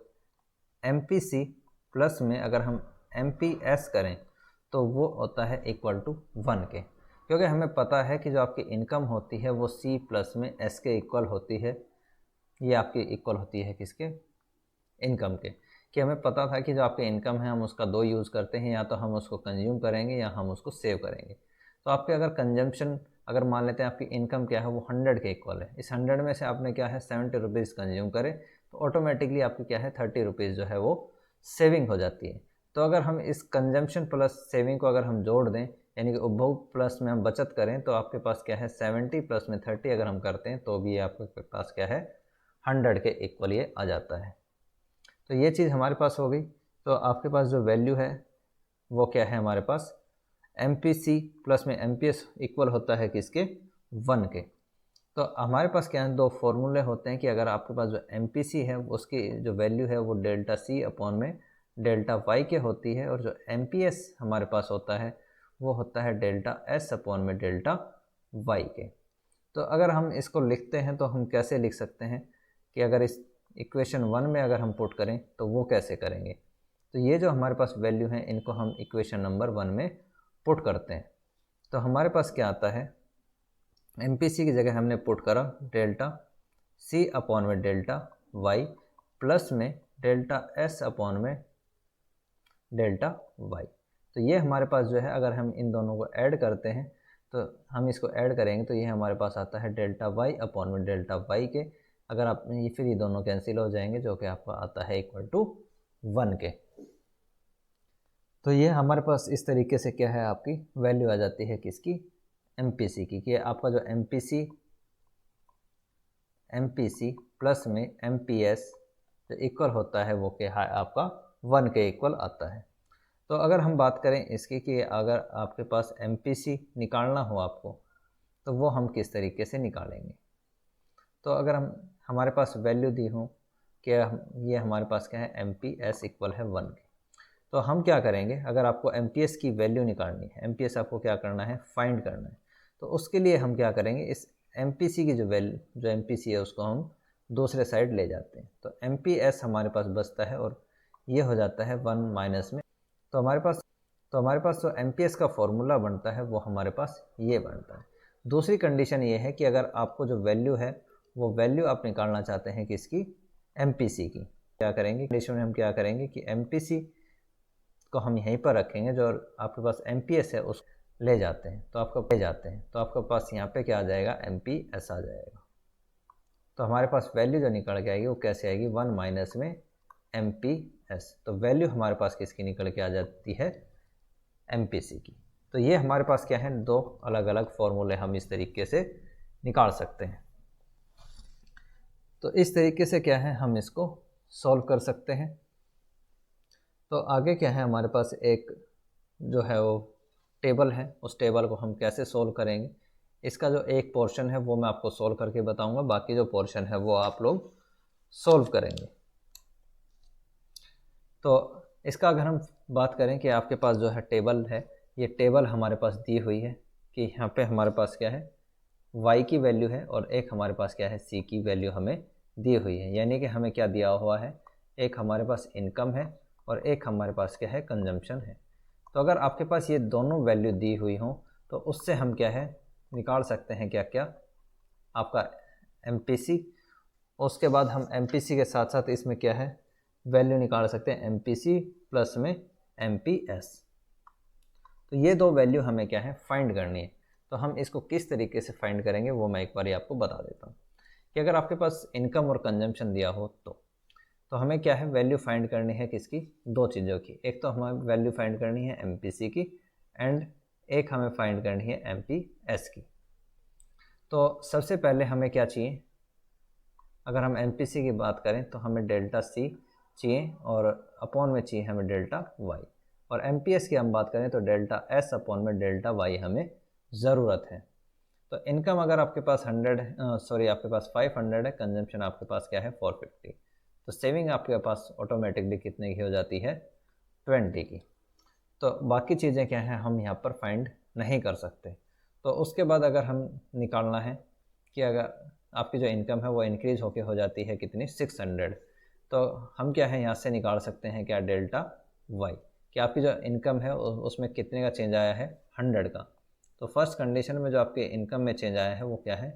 MPC प्लस में अगर हम MPS करें तो वो होता है इक्वल टू 1 के, क्योंकि हमें पता है कि जो आपकी इनकम होती है वो C प्लस में S के इक्वल होती है। ये आपकी इक्वल होती है किसके, इनकम के। कि हमें पता था कि जो आपकी इनकम है हम उसका दो यूज़ करते हैं, या तो हम उसको कंज्यूम करेंगे या हम उसको सेव करेंगे। तो आपके अगर कंजम्पशन, अगर मान लेते हैं आपकी इनकम क्या है वो 100 के इक्वल है, इस 100 में से आपने क्या है 70 रुपीज़ कंज्यूम करे तो ऑटोमेटिकली आपकी क्या है 30 रुपीज़ जो है वो सेविंग हो जाती है। तो अगर हम इस कंजम्पशन प्लस सेविंग को अगर हम जोड़ दें, यानी कि उपभोग प्लस में हम बचत करें, तो आपके पास क्या है 70 प्लस में 30 अगर हम करते हैं तो भी आपके पास क्या है 100 के इक्वल ये आ जाता है। तो ये चीज़ हमारे पास हो गई। तो आपके पास जो वैल्यू है वो क्या है, हमारे पास MPC प्लस में MPS इक्वल होता है किसके, 1 के। तो हमारे पास क्या है, दो फॉर्मूले होते हैं कि अगर आपके पास जो MPC है उसकी जो वैल्यू है वो डेल्टा C अपॉन में डेल्टा Y के होती है, और जो MPS हमारे पास होता है वो होता है डेल्टा S अपॉन में डेल्टा Y के। तो अगर हम इसको लिखते हैं तो हम कैसे लिख सकते हैं कि अगर इस इक्वेशन 1 में अगर हम पुट करें तो वो कैसे करेंगे। तो ये जो हमारे पास वैल्यू है इनको हम इक्वेशन नंबर 1 में पुट करते हैं। तो हमारे पास क्या आता है, MPC की जगह हमने पुट करा डेल्टा C अपॉन में डेल्टा Y प्लस में डेल्टा S अपॉन में डेल्टा Y। तो ये हमारे पास जो है, अगर हम इन दोनों को ऐड करते हैं तो हम इसको ऐड करेंगे तो ये हमारे पास आता है डेल्टा Y अपॉन में डेल्टा Y के। अगर आप ये फिर ये दोनों कैंसिल हो जाएंगे, जो कि आपका आता है इक्वल टू 1 के। तो ये हमारे पास इस तरीके से क्या है, आपकी वैल्यू आ जाती है किसकी, MPC की। कि आपका जो MPC प्लस में MPS जो इक्वल होता है वो क्या है, आपका 1 के इक्वल आता है। तो अगर हम बात करें इसकी कि अगर आपके पास MPC निकालना हो आपको तो वो हम किस तरीके से निकालेंगे। तो अगर हमारे पास वैल्यू दी हो कि ये हमारे पास क्या है MPS इक्वल है 1 के, तो हम क्या करेंगे, अगर आपको MPS की वैल्यू निकालनी है, MPS आपको क्या करना है, फाइंड करना है। तो उसके लिए हम क्या करेंगे, इस MPC की जो वैल्यू जो MPC है उसको हम दूसरे साइड ले जाते हैं। तो MPS हमारे पास बचता है और ये हो जाता है 1 माइनस में। तो हमारे पास जो MPS का फॉर्मूला बनता है वो हमारे पास ये बनता है। दूसरी कंडीशन ये है कि अगर आपको जो वैल्यू है वो वैल्यू आप निकालना चाहते हैं किसकी, MPC की, क्या करेंगे कंडीशन में हम क्या करेंगे कि MPC को हम यहीं पर रखेंगे, जो आपके पास MPS है उस ले जाते हैं तो आपके पास यहाँ पे क्या आ जाएगा, MPS आ जाएगा। तो हमारे पास वैल्यू जो निकल के आएगी वो कैसे आएगी, 1 माइनस में MPS। तो वैल्यू हमारे पास किसकी निकल के आ जाती है, MPC की। तो ये हमारे पास क्या है, दो अलग अलग फॉर्मूले हम इस तरीके से निकाल सकते हैं। तो इस तरीके से क्या है, हम इसको सॉल्व कर सकते हैं। तो आगे क्या है, हमारे पास एक जो है वो टेबल है, उस टेबल को हम कैसे सॉल्व करेंगे। इसका जो एक पोर्शन है वो मैं आपको सॉल्व करके बताऊंगा, बाकी जो पोर्शन है वो आप लोग सॉल्व करेंगे। तो इसका अगर हम बात करें कि आपके पास जो है टेबल है, ये टेबल हमारे पास दी हुई है कि यहाँ पे हमारे पास क्या है, y की वैल्यू है और एक हमारे पास क्या है, c की वैल्यू हमें दी हुई है। यानी कि हमें क्या दिया हुआ है, एक हमारे पास इनकम है और एक हमारे पास क्या है, कंजम्पशन है। तो अगर आपके पास ये दोनों वैल्यू दी हुई हों तो उससे हम क्या है निकाल सकते हैं, क्या क्या, आपका MPC। उसके बाद हम MPC के साथ साथ इसमें क्या है, वैल्यू निकाल सकते हैं MPC प्लस में MPS। तो ये दो वैल्यू हमें क्या है, फाइंड करनी है। तो हम इसको किस तरीके से फाइंड करेंगे वो मैं एक बार आपको बता देता हूँ कि अगर आपके पास इनकम और कंजम्पशन दिया हो तो हमें क्या है, वैल्यू फाइंड करनी है किसकी, दो चीज़ों की। एक तो हमें वैल्यू फाइंड करनी है MPC की एंड एक हमें फाइंड करनी है MPS की। तो सबसे पहले हमें क्या चाहिए, अगर हम MPC की बात करें तो हमें डेल्टा C चाहिए और अपॉन में चाहिए हमें डेल्टा Y। और MPS की हम बात करें तो डेल्टा S अपॉन में डेल्टा Y हमें ज़रूरत है। तो इनकम अगर आपके पास 100 है, आपके पास 500 है, कंजम्पशन आपके पास क्या है 450, तो सेविंग आपके पास ऑटोमेटिकली कितने की हो जाती है, 20 की। तो बाकी चीज़ें क्या हैं हम यहाँ पर फाइंड नहीं कर सकते। तो उसके बाद अगर हम निकालना है कि अगर आपकी जो इनकम है वो इंक्रीज़ होके हो जाती है कितनी, 600, तो हम क्या है यहाँ से निकाल सकते हैं क्या, डेल्टा वाई, कि आपकी जो इनकम है उसमें कितने का चेंज आया है, 100 का। तो फर्स्ट कंडीशन में जो आपके इनकम में चेंज आया है वो क्या है,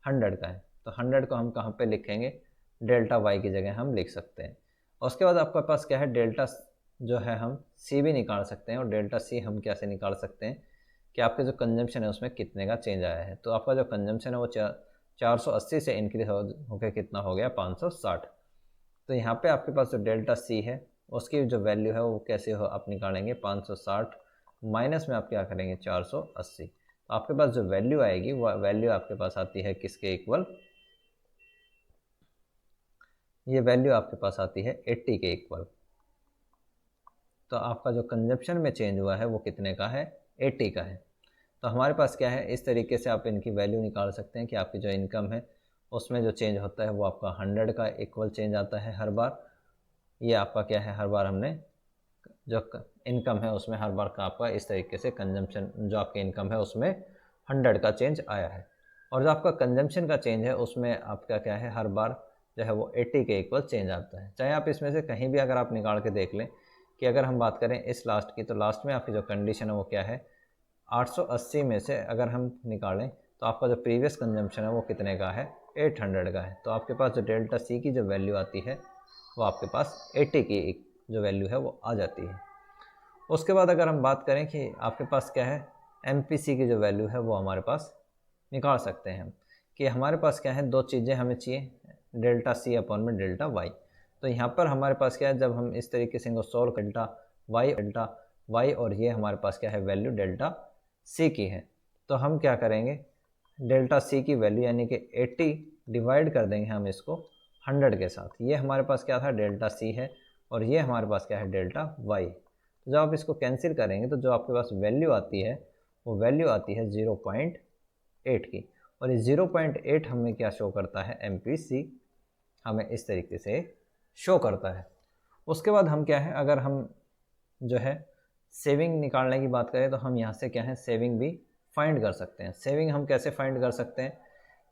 100 का है। तो 100 को हम कहाँ पे लिखेंगे, डेल्टा वाई की जगह हम लिख सकते हैं। और उसके बाद आपके पास क्या है, डेल्टा जो है हम सी भी निकाल सकते हैं। और डेल्टा सी हम कैसे निकाल सकते हैं कि आपके जो कंजम्पशन है उसमें कितने का चेंज आया है। तो आपका जो कंजम्पशन है वो 480 से इंक्रीज होकर कितना हो गया, 560। तो यहाँ पे आपके पास जो डेल्टा सी है उसकी जो वैल्यू है वो कैसे हो आप निकालेंगे, 560 माइनस में आप क्या करेंगे, 480। तो आपके पास जो वैल्यू आएगी वो वैल्यू आपके पास आती है किसके इक्वल, ये वैल्यू आपके पास आती है 80 के इक्वल। तो आपका जो कंजप्शन में चेंज हुआ है वो कितने का है, 80 का है। तो हमारे पास क्या है, इस तरीके से आप इनकी वैल्यू निकाल सकते हैं कि आपकी जो इनकम है उसमें जो चेंज होता है वो आपका 100 का इक्वल चेंज आता है हर बार। ये आपका क्या है, हर बार हमने जो इनकम है उसमें हर बार का आपका इस तरीके से कंजम्पशन जो आपकी इनकम है उसमें 100 का चेंज आया है। और जो आपका कंजम्पशन का चेंज है उसमें आपका क्या है, हर बार जो है वो 80 के इक्वल चेंज आता है। चाहे आप इसमें से कहीं भी अगर आप निकाल के देख लें कि अगर हम बात करें इस लास्ट की, तो लास्ट में आपकी जो कंडीशन है वो क्या है, 880 में से अगर हम निकालें तो आपका जो प्रीवियस कंजम्पशन है वो कितने का है, 800 का है। तो आपके पास जो डेल्टा सी की जो वैल्यू आती है वो आपके पास 80 की जो वैल्यू है वो आ जाती है। उसके बाद अगर हम बात करें कि आपके पास क्या है, MPC की जो वैल्यू है वो हमारे पास निकाल सकते हैं कि हमारे पास क्या है, दो चीज़ें हमें चाहिए, डेल्टा सी अपॉन में डेल्टा वाई। तो यहाँ पर हमारे पास क्या है, जब हम इस तरीके से इनको सोल्व डेल्टा वाई और ये हमारे पास क्या है वैल्यू डेल्टा सी की है, तो हम क्या करेंगे, डेल्टा सी की वैल्यू यानी कि 80 डिवाइड कर देंगे हम इसको 100 के साथ। ये हमारे पास क्या था, डेल्टा सी है और ये हमारे पास क्या है, डेल्टा वाई। तो जब आप इसको कैंसिल करेंगे तो जो आपके पास वैल्यू आती है वो वैल्यू आती है 0.8 की। और ये 0.8 हमें क्या शो करता है, MPC हमें इस तरीके से शो करता है। उसके बाद हम क्या है, अगर हम जो है सेविंग निकालने की बात करें तो हम यहाँ से क्या है, सेविंग भी फाइंड कर सकते हैं। सेविंग हम कैसे फाइंड कर सकते हैं,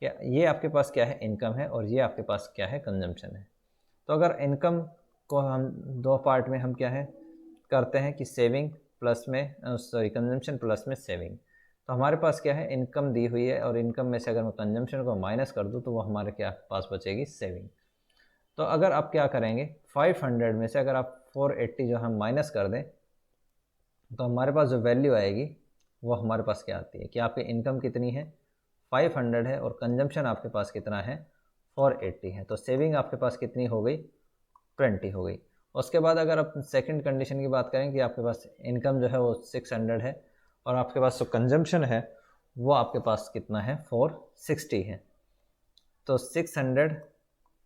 क्या ये आपके पास क्या है, इनकम है और ये आपके पास क्या है, कंजम्पशन है। तो अगर इनकम को हम दो पार्ट में हम क्या है करते हैं कि सेविंग प्लस में कंजम्पशन प्लस में सेविंग। तो हमारे पास क्या है, इनकम दी हुई है और इनकम में से अगर मैं कंजम्पशन को माइनस कर दूं तो वो हमारे क्या पास बचेगी, सेविंग। तो अगर आप क्या करेंगे, 500 में से अगर आप 480 जो हम माइनस कर दें तो हमारे पास जो वैल्यू आएगी वो हमारे पास क्या आती है कि आपकी इनकम कितनी है, 500 है और कंजम्पशन आपके पास कितना है, 480 है। तो सेविंग आपके पास कितनी हो गई, 20 हो गई। उसके बाद अगर आप सेकंड कंडीशन की बात करें कि आपके पास इनकम जो है वो 600 है और आपके पास जो कंजम्पशन है वो आपके पास कितना है, 460 है। तो 600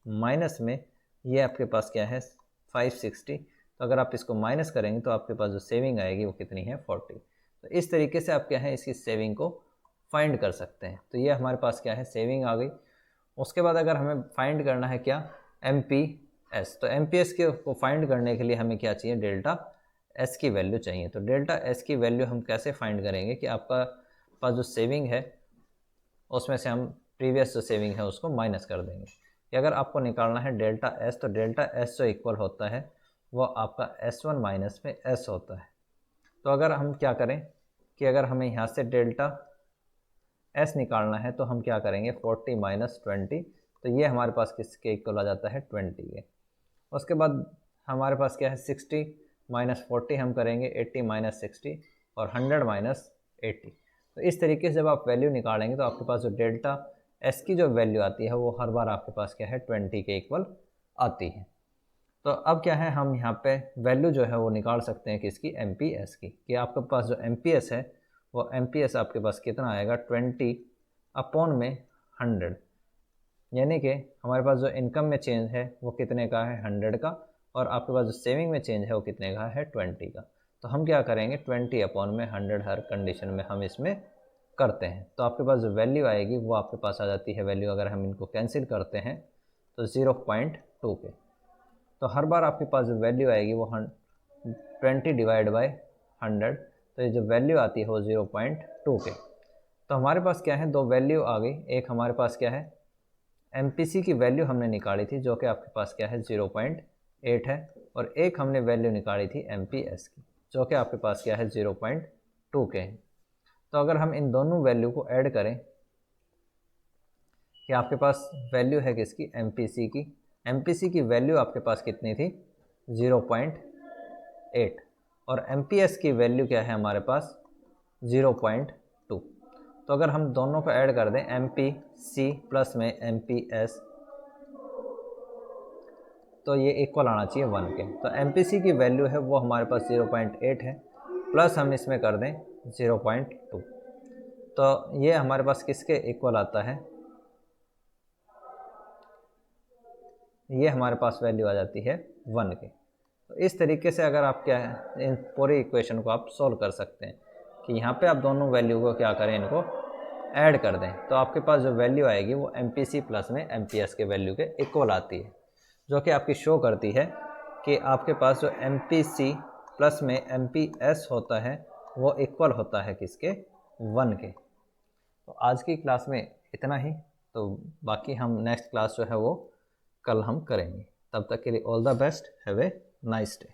माइनस में ये आपके पास क्या है, 560। तो अगर आप इसको माइनस करेंगे तो आपके पास जो सेविंग आएगी वो कितनी है, 40। तो इस तरीके से आप क्या है इसकी सेविंग को फाइंड कर सकते हैं। तो ये हमारे पास क्या है, सेविंग आ गई। उसके बाद अगर हमें फाइंड करना है क्या, MPS, तो MPS के को फाइंड करने के लिए हमें क्या चाहिए, डेल्टा एस की वैल्यू चाहिए। तो डेल्टा एस की वैल्यू हम कैसे फाइंड करेंगे कि आपका पास जो सेविंग है उसमें से हम प्रीवियस जो सेविंग है उसको माइनस कर देंगे। कि अगर आपको निकालना है डेल्टा एस, तो डेल्टा एस जो इक्वल होता है वो आपका S1 माइनस में एस होता है। तो अगर हम क्या करें कि अगर हमें यहाँ से डेल्टा एस निकालना है तो हम क्या करेंगे 40 माइनस 20, तो ये हमारे पास किसके इक्वल आ जाता है 20 के। उसके बाद हमारे पास क्या है 60 माइनस 40 हम करेंगे 80 माइनस 60 और 100 माइनस 80। तो इस तरीके से जब आप वैल्यू निकालेंगे तो आपके पास जो डेल्टा एस की जो वैल्यू आती है वो हर बार आपके पास क्या है 20 के इक्वल आती है। तो अब क्या है हम यहाँ पे वैल्यू जो है वो निकाल सकते हैं किसकी, एम पी एस की। कि आपके पास जो एम पी एस है वो एम पी एस आपके पास कितना आएगा 20 अपॉन में 100, यानी कि हमारे पास जो इनकम में चेंज है वो कितने का है 100 का, और आपके पास जो सेविंग में चेंज है वो कितने का है 20 का। तो हम क्या करेंगे 20 अपॉन में 100 हर कंडीशन में हम इसमें करते हैं। तो आपके पास जो वैल्यू आएगी वो आपके पास आ जाती है वैल्यू, अगर हम इनको कैंसिल करते हैं तो 0.2 के। तो हर बार आपके पास जो वैल्यू आएगी वो 20 डिवाइड बाई 100, तो ये जो वैल्यू आती है वो 0.2 के। तो हमारे पास क्या है दो वैल्यू आ गई। एक हमारे पास क्या है MPC की वैल्यू हमने निकाली थी जो कि आपके पास क्या है 0.8 है, और एक हमने वैल्यू निकाली थी MPS की जो कि आपके पास क्या है 0.2 के है। तो अगर हम इन दोनों वैल्यू को ऐड करें कि आपके पास वैल्यू है किसकी MPC की वैल्यू आपके पास कितनी थी 0.8, और MPS की वैल्यू क्या है हमारे पास 0.2। तो अगर हम दोनों को ऐड कर दें MPC प्लस में MPS, तो ये इक्वल आना चाहिए 1 के। तो MPC की वैल्यू है वो हमारे पास 0.8 है, प्लस हम इसमें कर दें 0.2, तो ये हमारे पास किसके इक्वल आता है, ये हमारे पास वैल्यू आ जाती है 1 के। तो इस तरीके से अगर आप क्या है इन पूरी इक्वेशन को आप सॉल्व कर सकते हैं कि यहाँ पे आप दोनों वैल्यू को क्या करें, इनको ऐड कर दें, तो आपके पास जो वैल्यू आएगी वो MPC प्लस में MPS के वैल्यू के इक्वल आती है, जो कि आपकी शो करती है कि आपके पास जो MPC प्लस में MPS होता है वो इक्वल होता है किसके 1 के। तो आज की क्लास में इतना ही, तो बाकी हम नेक्स्ट क्लास जो है वो कल हम करेंगे। तब तक के लिए all the best, have a nice day.